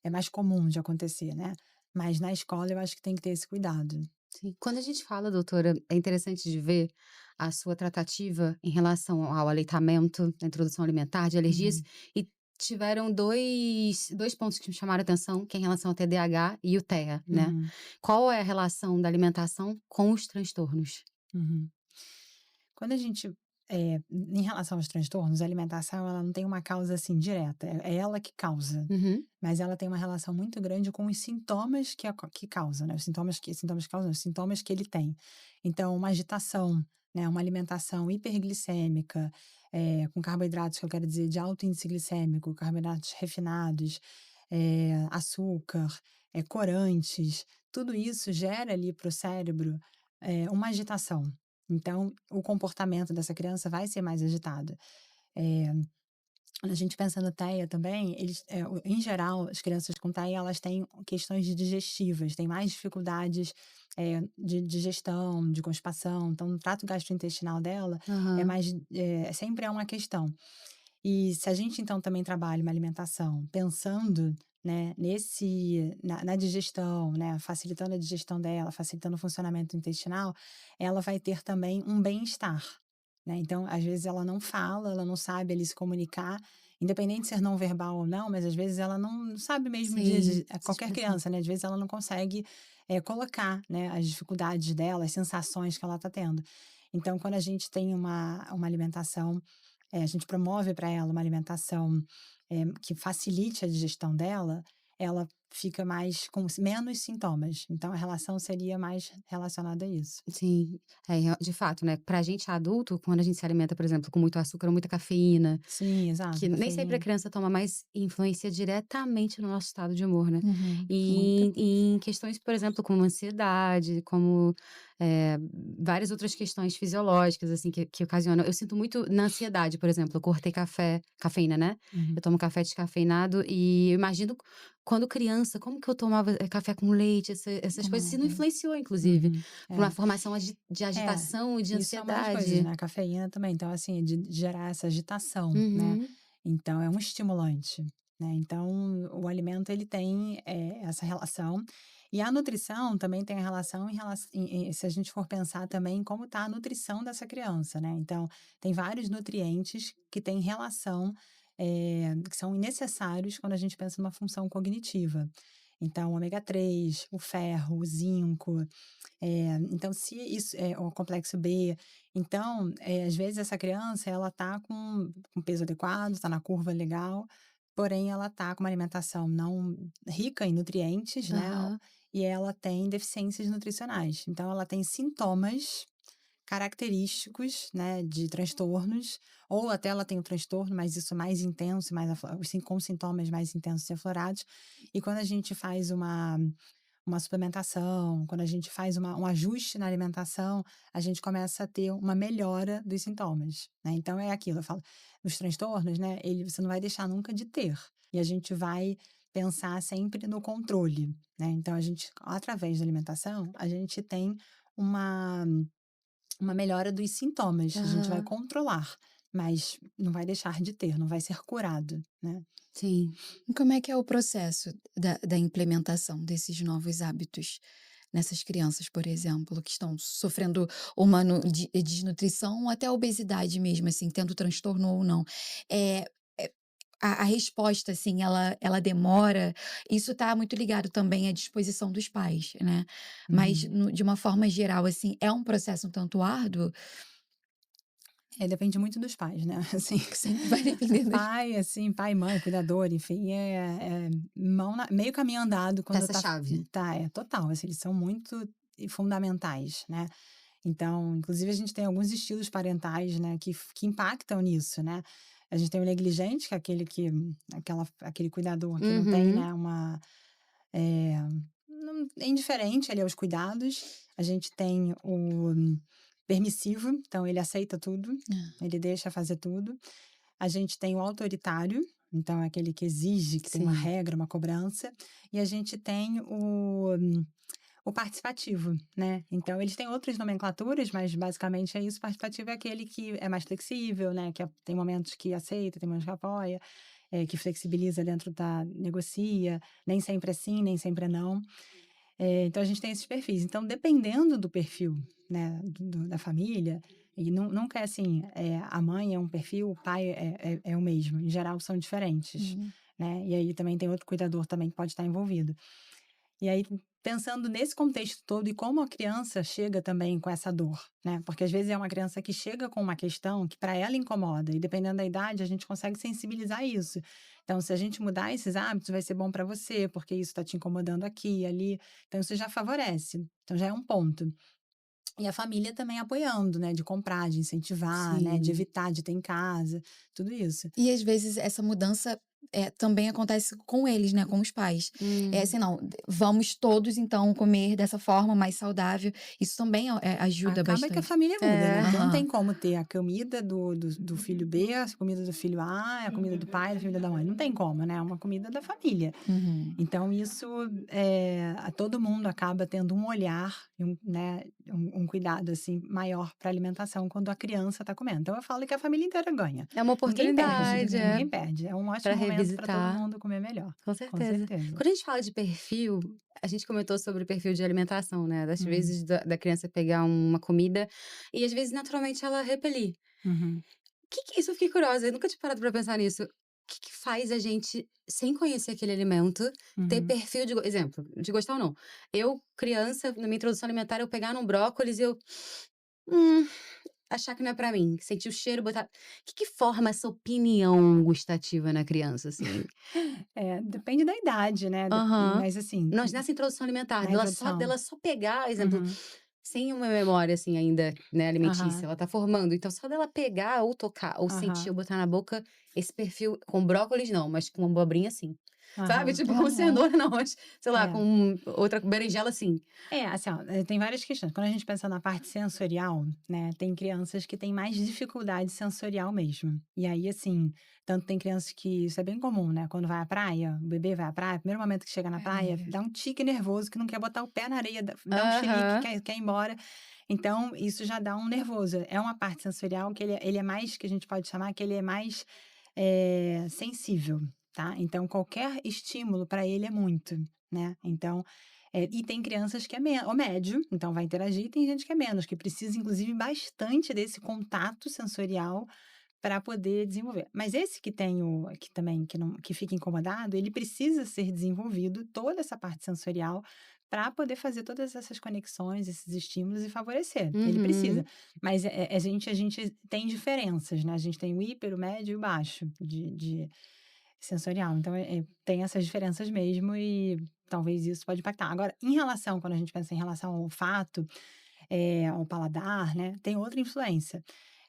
é mais comum de acontecer, né, mas na escola eu acho que tem que ter esse cuidado. Sim. Quando a gente fala, doutora, é interessante de ver a sua tratativa em relação ao aleitamento, à introdução alimentar, de alergias, Uhum, e tiveram dois pontos que me chamaram a atenção, que é em relação ao TDAH e o TEA, né? uhum, Qual é a relação da alimentação com os transtornos? uhum. Quando a gente, em relação aos transtornos, a alimentação ela não tem uma causa, assim, direta, é ela que causa, Uhum, mas ela tem uma relação muito grande com os sintomas que causa, né, os sintomas que causam, os sintomas que ele tem. Então uma agitação, né, uma alimentação hiperglicêmica, com carboidratos, que eu quero dizer de alto índice glicêmico, carboidratos refinados, açúcar, corantes, tudo isso gera ali para o cérebro, uma agitação. Então, o comportamento dessa criança vai ser mais agitado. Eh, Quando a gente pensa no TEA também, em geral, as crianças com TEA, elas têm questões digestivas, têm mais dificuldades de digestão, de constipação. Então, o trato gastrointestinal dela Aham. sempre é uma questão. E se a gente então também trabalha uma alimentação pensando, né, na digestão, né, facilitando a digestão dela, facilitando o funcionamento intestinal, ela vai ter também um bem-estar, né? Então, às vezes ela não fala, ela não sabe ali se comunicar, independente de ser não verbal ou não, mas às vezes ela não sabe mesmo Sim, se qualquer expressar. criança, né? Às vezes ela não consegue colocar, né, as dificuldades dela, as sensações que ela está tendo. Então, quando a gente tem uma alimentação a gente promove para ela uma alimentação, que facilite a digestão dela, ela fica mais com menos sintomas. Então a relação seria mais relacionada a isso. Sim, de fato, né, pra gente adulto, quando a gente se alimenta, por exemplo, com muito açúcar ou muita cafeína, Sim, que exato, nem sempre a cafeína. criança toma, mas influencia diretamente no nosso estado de humor, né. Uhum. Muita E coisa. em questões, por exemplo, como ansiedade, como, eh, várias outras questões fisiológicas, assim, que ocasionam eu sinto muito na ansiedade, por exemplo, eu cortei cafeína, né, eu Uhum. tomo café descafeinado e eu imagino quando criança, como que eu tomava, café com leite, essas coisas, se não Tomava. influenciou inclusive, Uhum. pra uma É. formação de É, agitação e de isso é uma das coisas, ansiedade. né, a cafeína também, então assim, de gerar essa agitação, né, Uhum. então é um estimulante, né, então o alimento ele tem, essa relação, e a nutrição também tem a relação se a gente for pensar também em como está a nutrição dessa criança, né, então tem vários nutrientes que têm relação, que são necessários quando a gente pensa numa função cognitiva. Então o ômega 3, o ferro, o zinco, então se isso é o complexo B, então, às vezes essa criança ela tá com peso adequado, tá na curva legal, porém ela tá com uma alimentação não rica em nutrientes, né, Aham. e ela tem deficiências nutricionais. Então ela tem sintomas característicos, né, de transtornos, ou até ela tem o transtorno, mas isso mais intenso, mais com sintomas mais intensos e aflorados. E quando a gente faz uma suplementação, quando a gente faz um ajuste na alimentação, a gente começa a ter uma melhora dos sintomas, né. Então é aquilo, eu falo, os transtornos, né, você não vai deixar nunca de ter, e a gente vai pensar sempre no controle, né. Então a gente, através da alimentação, a gente tem uma uma melhora dos sintomas, a gente vai Aham. controlar, mas não vai deixar de ter, não vai ser curado, né. Sim. E como é que é o processo da implementação desses novos hábitos nessas crianças, por exemplo, que estão sofrendo uma desnutrição ou até obesidade mesmo, assim, tendo transtorno ou não? Eh eh, a resposta, assim, ela demora? Isso está muito ligado também à disposição dos pais, né. Mas Uhum. de uma forma geral, assim, é um processo um tanto árduo? Depende muito dos pais, né, assim, Que sempre vai depender das pai, assim, pai, mãe, cuidador, enfim, meio caminho andado quando Peça-chave. total, assim, eles são muito fundamentais, né. Então, inclusive a gente tem alguns estilos parentais, né, que impactam nisso, né. A gente tem o negligente, que é aquele cuidador que não tem, Uhum. né, eh, é indiferente ali aos cuidados. A gente tem o permissivo, então ele aceita tudo, Ah, ele deixa fazer tudo. A gente tem o autoritário, então é aquele que exige, que tem uma Sim. regra, uma cobrança. E a gente tem o participativo, né? Então eles têm outras nomenclaturas, mas basicamente é isso. O participativo é aquele que é mais flexível, né? Tem momentos que aceita, tem momentos que apoia, que flexibiliza dentro da negocia, nem sempre é sim, nem sempre é não. Então a gente tem esses perfis. Então, dependendo do perfil, né, da família, e nunca é assim, a mãe é um perfil, o pai é o mesmo. Em geral, são diferentes, uhum. né? E aí também tem outro cuidador também que pode estar envolvido. E aí, pensando nesse contexto todo e como a criança chega também com essa dor, né? Porque às vezes é uma criança que chega com uma questão que para ela incomoda, e dependendo da idade, a gente consegue sensibilizar isso. Então, se a gente mudar esses hábitos, vai ser bom para você, porque isso está te incomodando aqui e ali. Então, isso já favorece. Então, já é um ponto. E a família também apoiando, né? De comprar, de incentivar, né? De Sim. evitar de ter em casa, tudo isso. E às vezes essa mudança, também acontece com eles, né, com os pais. É Hum. assim, não, vamos todos então comer dessa forma mais saudável. Isso também ajuda Acaba que a bastante. família muda, É. né, porque não tem Aham. como ter a comida do filho B, a comida do filho A, a comida do pai, da família da mãe, não tem como, né, é uma comida da família. Uhum. Então isso, a todo mundo acaba tendo um olhar e né, um cuidado, assim, maior para alimentação quando a criança está comendo. Então eu falo que a família inteira ganha. É uma Ninguém perde, oportunidade, é, ninguém perde. É um pra ótimo momento para todo revisitar. mundo comer melhor, Com com certeza. certeza. Quando a gente fala de perfil, a gente comentou sobre o perfil de alimentação, né, das Hum, vezes da criança pegar uma comida e às vezes naturalmente ela repelir. uhum, Isso eu fiquei curiosa, eu nunca tinha parado pra pensar nisso. O que faz a gente, sem conhecer aquele alimento, ter uhum. perfil exemplo, de gostar ou não. Eu, criança, na minha introdução alimentar, eu pegar num brócolis e eu, hum, achar que não é pra mim, sentir o cheiro, botar que forma essa opinião gustativa na criança, assim? Depende da idade, né, Aham. mas assim, Nessa introdução alimentar, na introdução. dela só pegar, exemplo, Uhum, sem uma memória, assim, ainda, né, alimentícia, aham, ela tá formando, então só dela pegar ou tocar ou sentir ou aham, botar na boca, esse perfil com brócolis não, mas com abobrinha sim. Sabe, aham. tipo, com Aham. cenoura não, mas, sei lá, É. com outra berinjela sim. Assim, ó, tem várias questões. Quando a gente pensa na parte sensorial, né, tem crianças que têm mais dificuldade sensorial mesmo. E aí, assim, tanto tem crianças que isso é bem comum, né? Quando vai à praia, o bebê vai à praia, primeiro momento que chega na praia, É. dá um tique nervoso que não quer botar o pé na areia, dá um chilique, Aham. quer ir embora. Então, isso já dá um nervoso. É uma parte sensorial que ele é mais, que a gente pode chamar que ele é mais sensível, tá? Então, qualquer estímulo para ele é muito, né? Então, e tem crianças que é o médio, então vai interagir, e tem gente que é menos, que precisa, inclusive, bastante desse contato sensorial para poder desenvolver. Mas esse que tem que também que não que fica incomodado, ele precisa ser desenvolvido toda essa parte sensorial para poder fazer todas essas conexões, esses estímulos e favorecer. Ele precisa. Uhum. Mas a gente tem diferenças, né? A gente tem o hiper, o médio e o baixo de sensorial. Então, tem essas diferenças mesmo e talvez isso pode impactar. Agora, em relação quando a gente pensa em relação ao olfato, ao paladar, né, tem outra influência.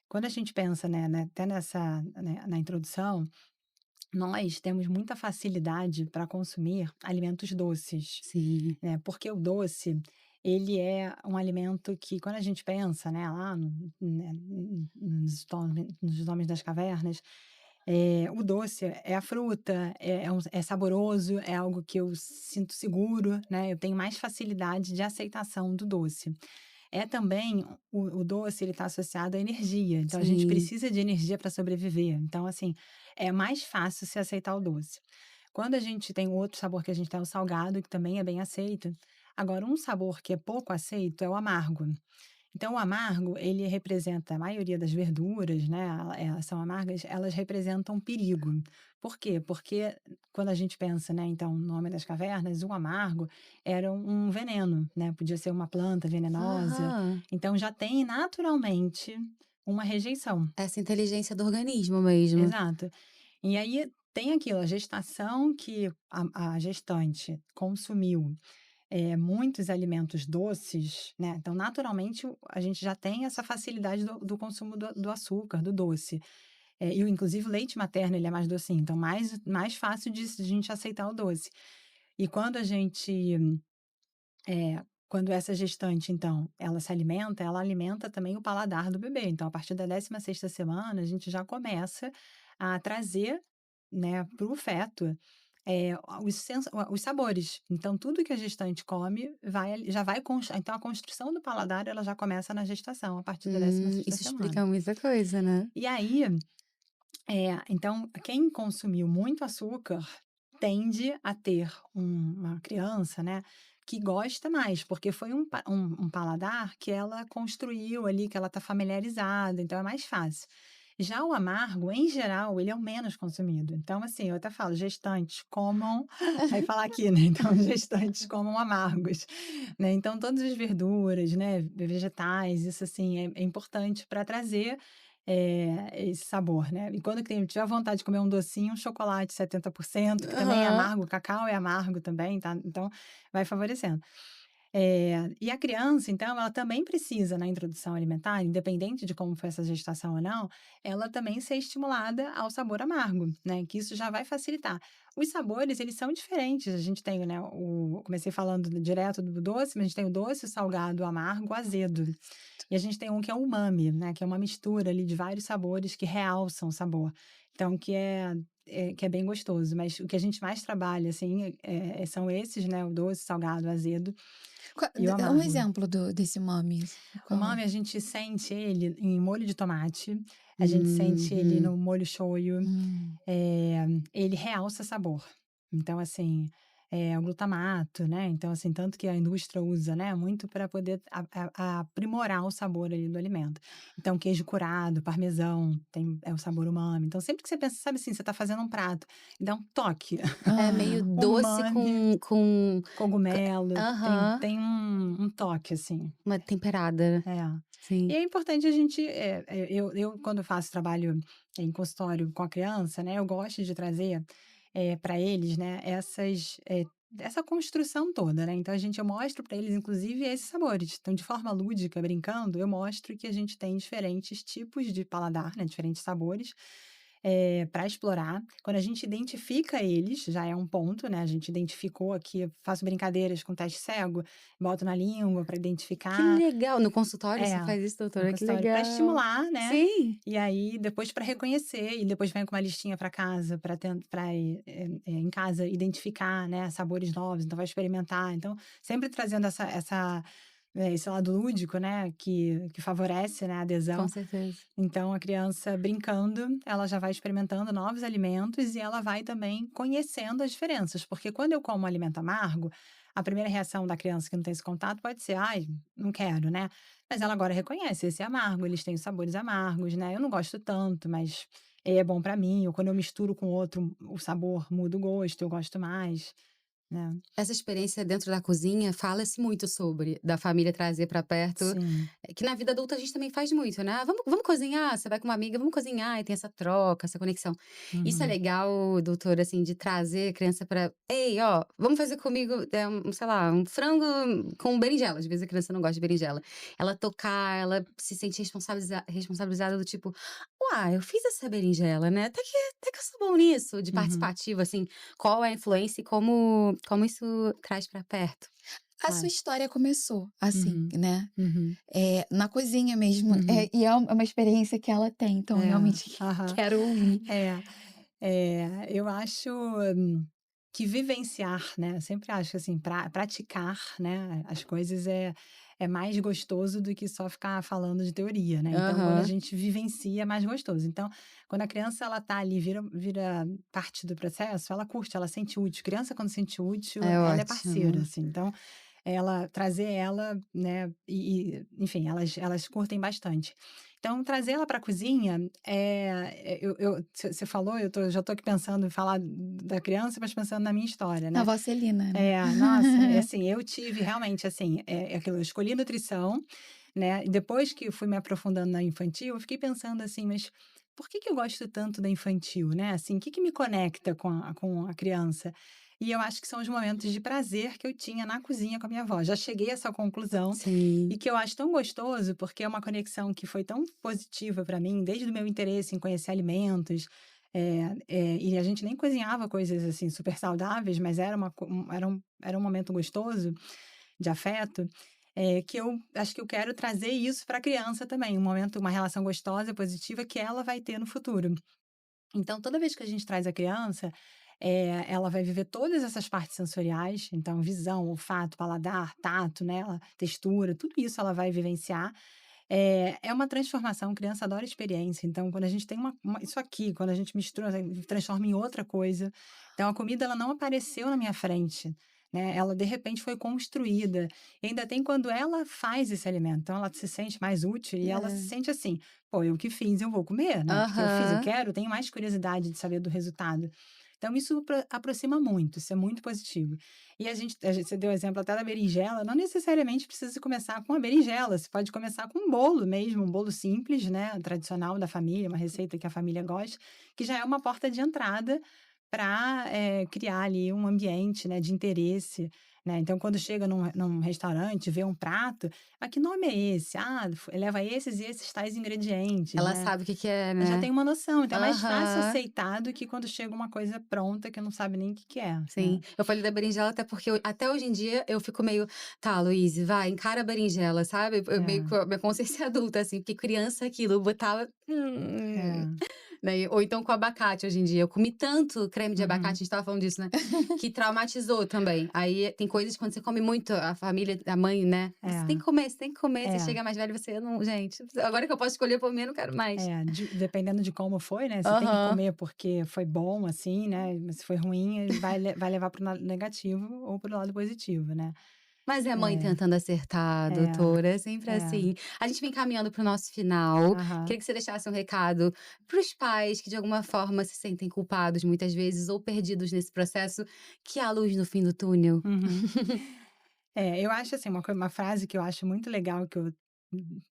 Quando a gente pensa, né, até nessa, né, na introdução, nós temos muita facilidade para consumir alimentos doces, Sim. né, porque o doce, ele é um alimento que quando a gente pensa, né, lá né, nos nomes das cavernas, o doce é a fruta, é saboroso, é algo que eu sinto seguro, né, eu tenho mais facilidade de aceitação do doce. É também o doce, ele está associado à energia, então a gente Sim. precisa de energia para sobreviver, então assim, é mais fácil se aceitar o doce. Quando a gente tem outro sabor que a gente tem, o salgado, que também é bem aceito. Agora um sabor que é pouco aceito é o amargo. Então o amargo, ele representa a maioria das verduras, né, elas são amargas, elas representam perigo. Por quê? Porque quando a gente pensa, né, então, no Homem das Cavernas, o amargo era um veneno, né, podia ser uma planta venenosa, Aham. então já tem naturalmente uma rejeição. Essa inteligência do organismo mesmo. Exato. E aí tem aquilo, a gestação que a gestante consumiu muitos alimentos doces, né, então naturalmente a gente já tem essa facilidade do consumo do açúcar, do doce. E inclusive o leite materno ele é mais docinho, então mais fácil de a gente aceitar o doce. E quando essa gestante então, ela se alimenta, ela alimenta também o paladar do bebê, então a partir da 16ª semana a gente já começa a trazer, né, para o feto os sabores. Então, tudo que a gestante come já vai então a construção do paladar, ela já começa na gestação, a partir da 16ª Isso semana. explica muita coisa, né. E aí, então, quem consumiu muito açúcar tende a ter uma criança, né, que gosta mais, porque foi um paladar que ela construiu ali, que ela está familiarizada, então é mais fácil. Já o amargo, em geral, ele é o menos consumido. Então, assim, eu até falo, gestantes comam, aí falar aqui, né? Então, gestantes comam amargos, né? Então, todas as verduras, né, vegetais, isso assim é importante para trazer esse sabor, né? E quando tiver vontade de comer um docinho, um chocolate 70%, que também é Aham. amargo, o cacau é amargo também, tá? Então, vai favorecendo. E a criança, então, ela também precisa, na introdução alimentar, independente de como foi essa gestação ou não, ela também ser estimulada ao sabor amargo, né? Que isso já vai facilitar. Os sabores, eles são diferentes. A gente tem, né? Eu comecei falando direto do doce, mas a gente tem o doce, o salgado, o amargo, o azedo. E a gente tem um que é o umami, né? Que é uma mistura ali de vários sabores que realçam o sabor. Então, que é bem gostoso. Mas o que a gente mais trabalha, assim, são esses, né? O doce, o salgado, o azedo e o Dá um amargo. exemplo desse umami. O Qual? umami, a gente sente ele em molho de tomate, a gente sente ele Uhum. no molho shoyu, Hum. ele realça sabor. Então, assim, o glutamato, né? Então, assim, tanto que a indústria usa, né, muito para poder aprimorar o sabor ali do alimento. Então, queijo curado, parmesão, é o sabor umami. Então, sempre que você pensa, sabe assim, você tá fazendo um prato e dá um toque, É meio Ah, doce umami, com cogumelo, tem, aham, tem um toque, assim. uma temperada, É. E sim. é importante a gente, eu quando faço trabalho em consultório com a criança, né, eu gosto de trazer para eles, né, essa construção toda, né? Então eu mostro para eles, inclusive, esses sabores. Então, de forma lúdica, brincando, eu mostro que a gente tem diferentes tipos de paladar, né, diferentes sabores. Para explorar. Quando a gente identifica eles, já é um ponto, né? A gente identificou aqui, eu faço brincadeiras com teste cego, boto na língua para Que identificar. legal! No consultório É, você faz isso, no doutora? Que consultório para legal. estimular, né, Sim. e aí depois para reconhecer, e depois vem com uma listinha para casa para em casa identificar, né, sabores novos, então vai experimentar. Então, sempre trazendo esse lado lúdico, né, que favorece, né, a Com adesão. certeza. Então a criança brincando, ela já vai experimentando novos alimentos e ela vai também conhecendo as diferenças, porque quando eu como um alimento amargo, a primeira reação da criança que não tem esse contato pode ser: "Ai, não quero", né. Mas ela agora reconhece, esse é amargo, eles têm os sabores amargos, né, eu não gosto tanto, mas é bom pra mim, ou quando eu misturo com outro, o sabor muda o gosto, eu gosto mais, né. Essa experiência dentro da cozinha fala-se muito sobre, da família trazer pra perto, Sim. que na vida adulta a gente também faz muito, né: "Ah, vamos cozinhar?", você vai com uma amiga: "Vamos cozinhar", e tem essa troca, essa conexão. Isso é Uhum. legal, doutora, assim, de trazer a criança pra: "Ei, ó, vamos fazer comigo, sei lá, um frango com berinjela", às vezes a criança não gosta de berinjela. Ela tocar, ela se sente responsabilizada do tipo: "Uai, eu fiz essa berinjela, né, até que eu sou bom nisso", de Uhum. participativa, assim. Qual é a influência e como isso traz pra perto? a sua Claro. história começou assim, Uhum. né? Uhum. Na cozinha mesmo. Uhum. E é uma experiência que ela tem, então É. realmente Aham. quero ouvir. É. Eu acho que vivenciar, né, eu sempre acho assim, praticar, né, as coisas é mais gostoso do que só ficar falando de teoria, né. Então, quando a Aham. gente vivencia, é mais gostoso. Então, quando a criança ela tá ali, vira parte do processo, ela curte, ela sente útil. Criança, quando sente útil, É ela é parceira, ótimo. assim. Então, trazer ela, né, enfim, elas curtem bastante. Então, trazer ela para a cozinha, você falou, já tô aqui pensando em falar da criança, mas pensando na minha história, A né. vó Celina, né? Nossa, assim, eu tive realmente, assim, aquilo, eu escolhi nutrição, né, e depois que eu fui me aprofundando na infantil, eu fiquei pensando assim: "Mas por que que eu gosto tanto da infantil, né, assim, o que que me conecta com a criança?". E eu acho que são os momentos de prazer que eu tinha na cozinha com a minha avó. Já cheguei a essa conclusão e Sim. que eu acho tão gostoso, porque é uma conexão que foi tão positiva para mim, desde o meu interesse em conhecer alimentos, e a gente nem cozinhava coisas, assim, super saudáveis, mas era um momento gostoso de afeto, que eu acho que eu quero trazer isso para a criança também, uma relação gostosa, positiva, que ela vai ter no futuro. Então, toda vez que a gente traz a criança, ela vai viver todas essas partes sensoriais, então visão, olfato, paladar, tato, né, textura, tudo isso ela vai vivenciar. É uma transformação, criança adora experiência, então quando a gente tem isso aqui, quando a gente mistura, transforma em outra coisa. Então a comida ela não apareceu na minha frente, né, ela de repente foi construída. E ainda tem quando ela faz esse alimento, então ela se sente mais útil e ela se É. sente assim: "Pô, eu que fiz, eu vou comer, né, porque eu fiz, eu Aham. quero, tenho mais curiosidade de saber do resultado". Então isso aproxima muito, isso é muito positivo. E você deu o exemplo até da berinjela, não necessariamente precisa começar com a berinjela, você pode começar com um bolo mesmo, um bolo simples, né, tradicional da família, uma receita que a família gosta, que já é uma porta de entrada para criar ali um ambiente, né, de interesse, né? Então, quando chega num restaurante, vê um prato, ah, que nome é esse? Ah, leva esses e esses tais ingredientes, Ela né? sabe o que que é, Já né? tem uma noção, então é mais fácil Aham. aceitar do que quando chega uma coisa pronta que não sabe nem o que que é, Sim, né? eu falei da berinjela até porque até hoje em dia eu fico meio, tá, Luíse, vai, encara a berinjela, sabe? Eu meio É, com a minha consciência adulta, assim, porque criança é aquilo, eu botava. é. Né? Ou então com abacate hoje em dia. Eu comi tanto creme de abacate, a Uhum. gente tava falando disso, né? Que traumatizou também. Aí tem coisas quando você come muito, a família, a mãe, né? Você tem que É, comer, você tem que comer. Você é. chega mais velho, você não. Gente, agora que eu posso escolher por mim, eu não quero mais. Dependendo de como foi, né? Você tem que Aham. comer porque foi bom, assim, né? Mas se foi ruim, vai levar para o lado negativo ou para o lado positivo, né? Mas é a mãe É, tentando acertar, é, doutora, é sempre é. assim. A gente vem caminhando para o nosso final. Aham. Queria que você deixasse um recado para os pais que, de alguma forma, se sentem culpados muitas vezes ou perdidos nesse processo, que há luz no fim do túnel. Uhum. Eu acho assim, uma frase que eu acho muito legal, que eu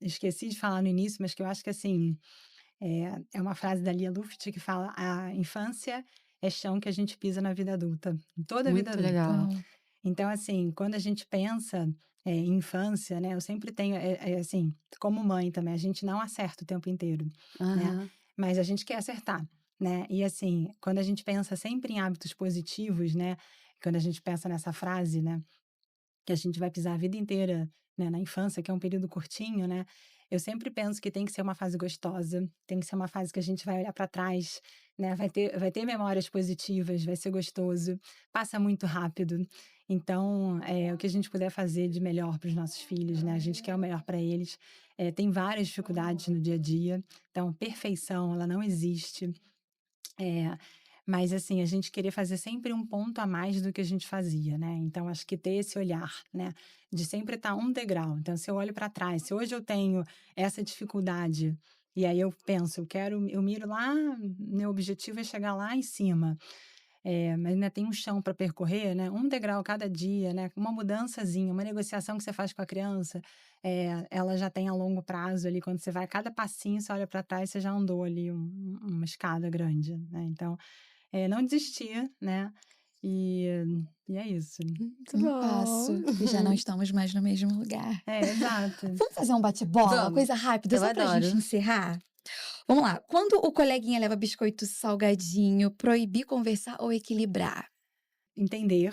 esqueci de falar no início, mas que eu acho que assim, é uma frase da Lia Luft que fala: a infância é chão que a gente pisa na vida adulta, em toda a vida Muito adulta. legal. Uau. Então, assim, quando a gente pensa, em infância, né, eu sempre tenho, assim, como mãe também, a gente não acerta o tempo inteiro, né, Aham. mas a gente quer acertar, né. E assim, quando a gente pensa sempre em hábitos positivos, né, quando a gente pensa nessa frase, né, que a gente vai pisar a vida inteira, né, na infância, que é um período curtinho, né, eu sempre penso que tem que ser uma fase gostosa, tem que ser uma fase que a gente vai olhar para trás, né, vai ter memórias positivas, vai ser gostoso, passa muito rápido. Então, o que a gente puder fazer de melhor para os nossos filhos, né, a gente quer o melhor para eles. Tem várias dificuldades no dia a dia, então perfeição, ela não existe. É, mas assim, a gente querer fazer sempre um ponto a mais do que a gente fazia, né? Então, acho que ter esse olhar, né? De sempre estar um degrau. Então, se eu olho para trás, se hoje eu tenho essa dificuldade, e aí eu penso, eu miro lá, meu objetivo é chegar lá em cima. Mas ainda tem um chão para percorrer, né? Um degrau cada dia, né? Uma mudançazinha, uma negociação que você faz com a criança, ela já tem a longo prazo ali. Quando você vai, cada passinho, você olha para trás, você já andou ali uma escada grande, né? Então, não desistir, né? E, e é isso. Muito Um bom. passo e já não estamos mais no mesmo lugar. Exato. Vamos fazer um bate-bola, uma Vamos. coisa rápida, Eu só pra gente adoro. encerrar? Vamos lá. Quando o coleguinha leva biscoito salgadinho, proibir conversar ou equilibrar? Entender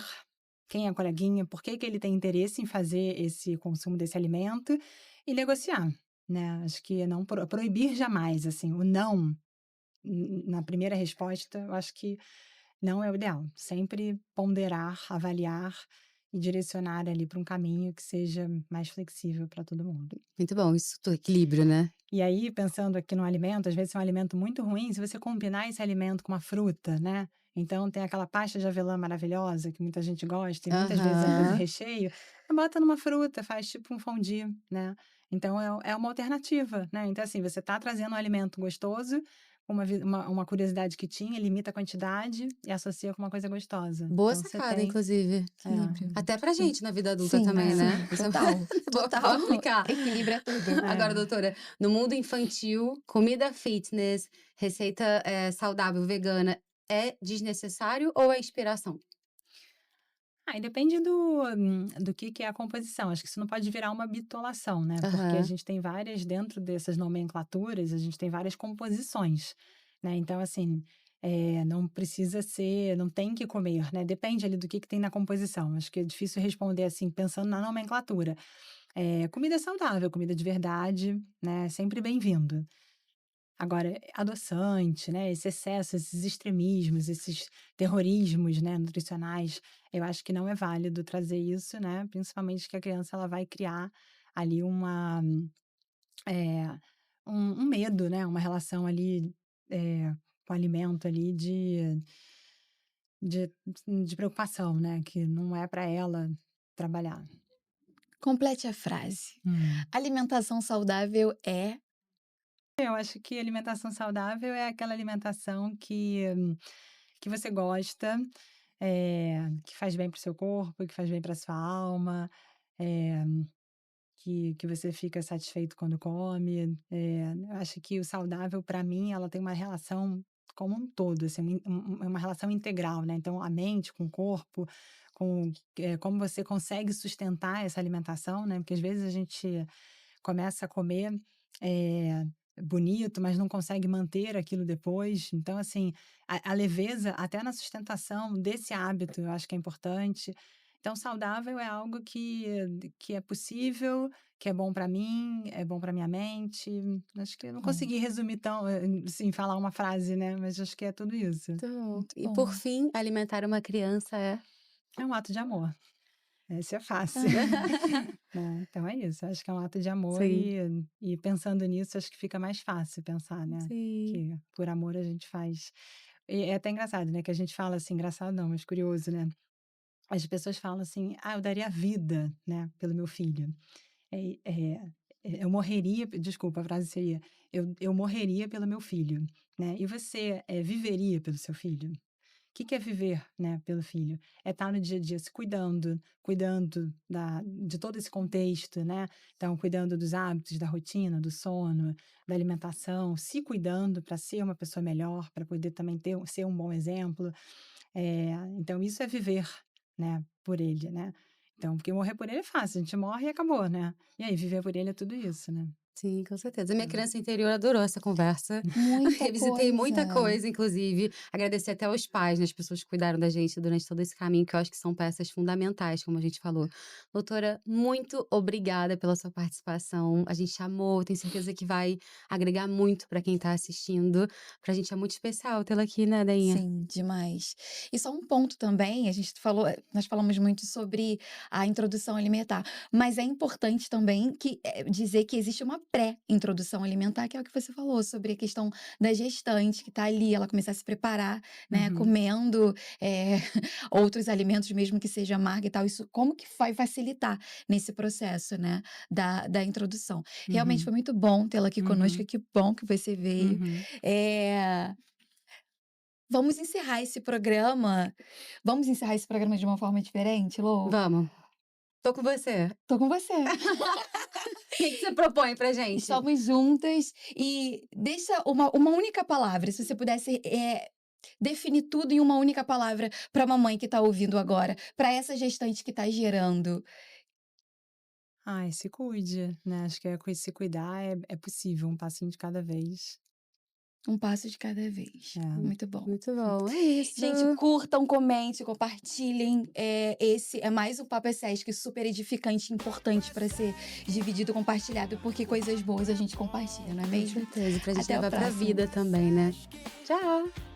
quem é a coleguinha, por que que ele tem interesse em fazer esse consumo desse alimento e negociar, né? Acho que não proibir jamais, assim, o não na primeira resposta, eu acho que não é o ideal. Sempre ponderar, avaliar e direcionar ali para um caminho que seja mais flexível para todo mundo. Muito bom, isso do equilíbrio, né? E aí, pensando aqui no alimento, às vezes é um alimento muito ruim, se você combinar esse alimento com uma fruta, né? Então tem aquela pasta de avelã maravilhosa que muita gente gosta e muitas vezes é coisa Aham. recheio, bota numa fruta, faz tipo um fondue, né? Então é uma alternativa, né? Então assim, você tá trazendo um alimento gostoso, uma curiosidade que tinha, limita a quantidade e associa com uma coisa gostosa. Boa Então você sacada, tem, inclusive. Equilíbrio. Até pra Sim. gente na vida adulta Sim, também, né? sim, Isso é total, vou total. aplicar. Equilíbrio é tudo. Agora, é. doutora, no mundo infantil, comida fitness, receita, saudável, vegana, é desnecessário ou é inspiração? E depende do que é a composição. Acho que isso não pode virar uma bitolação, né? Porque a Aham. gente tem várias, dentro dessas nomenclaturas, a gente tem várias composições, né? Então, assim, não precisa ser, não tem que comer, né? Depende ali do que tem na composição. Acho que é difícil responder assim, pensando na nomenclatura. Comida saudável, comida de verdade, né? Sempre bem-vindo. Agora, adoçante, né, esse excesso, esses extremismos, esses terrorismos, né, nutricionais, eu acho que não é válido trazer isso, né, principalmente que a criança ela vai criar ali eh, um medo, né, uma relação ali, com o alimento ali de de preocupação, né, que não é para ela trabalhar. Complete a frase. Hum. Alimentação saudável é. Eu acho que alimentação saudável é aquela alimentação que você gosta, que faz bem para o seu corpo, que faz bem para sua alma, eh, que você fica satisfeito quando come. Eu acho que o saudável, para mim, ela tem uma relação como um todo, assim, é uma relação integral, né? Então, a mente com o corpo, com como você consegue sustentar essa alimentação, né? Porque às vezes a gente começa a comer é, bonito, mas não consegue manter aquilo depois. Então, assim, a leveza, até na sustentação desse hábito, eu acho que é importante. Então, saudável é algo que é possível, que é bom para mim, é bom para minha mente. Acho que eu não Bom, consegui resumir tão, assim, falar uma frase, né? Mas acho que é tudo isso. Então, muito e por bom. fim, alimentar uma criança é. É um ato de amor. Esse é fácil. Né? Então é isso. Acho que é um ato de amor Sim, e pensando nisso, acho que fica mais fácil pensar, né? sim. Que por amor a gente faz. E é até engraçado, né? Que a gente fala assim, engraçado não, mas curioso, né? As pessoas falam assim, eu daria a vida, né, pelo meu filho. É, é, eu morreria, desculpa, a frase seria, eu morreria pelo meu filho, né? E você viveria pelo seu filho? Que é viver, né, pelo filho? É estar no dia a dia se cuidando, cuidando de todo esse contexto, né? Então, cuidando dos hábitos, da rotina, do sono, da alimentação, se cuidando para ser uma pessoa melhor, para poder também ser um bom exemplo. Então, isso é viver, né, por ele, né? Então, porque morrer por ele é fácil, a gente morre e acabou, né? E aí, viver por ele é tudo isso, né? Sim, com certeza. Minha Então, criança interior adorou essa conversa. Muita Revisitei muita coisa. coisa, inclusive. Agradecer até aos pais, né, as pessoas que cuidaram da gente durante todo esse caminho, que eu acho que são peças fundamentais, como a gente falou. Doutora, muito obrigada pela sua participação. A gente amou, tenho certeza que vai agregar muito para quem está assistindo. Pra gente é muito especial tê-la aqui, né, Dainha? Sim, demais. E só um ponto também, a gente falou, nós falamos muito sobre a introdução alimentar, mas é importante também dizer que existe uma pré-introdução alimentar, que é o que você falou, sobre a questão da gestante que está ali, ela começar a se preparar, né, uhum, comendo outros alimentos, mesmo que seja amarga e tal. Isso como que vai facilitar nesse processo, né, da introdução. Realmente uhum, foi muito bom tê-la aqui conosco, uhum, que bom que você veio. uhum. É, Vamos encerrar esse programa. Vamos encerrar esse programa de uma forma diferente, Lô? Vamos. Tô com você. Tô com você. O que que você propõe pra gente? Estamos juntas e deixa uma única palavra, se você pudesse, definir tudo em uma única palavra para a mamãe que tá ouvindo agora, para essa gestante que tá gerando. Ai, se cuide, né? Acho que se cuidar é possível, um passinho de cada vez. Um passo de cada vez. É. Muito bom. Muito bom, é isso. Gente, curtam, comentem, compartilhem. Esse é mais um Papo é Sesc super edificante e importante para ser dividido, compartilhado, porque coisas boas a gente compartilha, não é Com mesmo? certeza, pra gente Até o levar pra próximo. vida também, né? Tchau!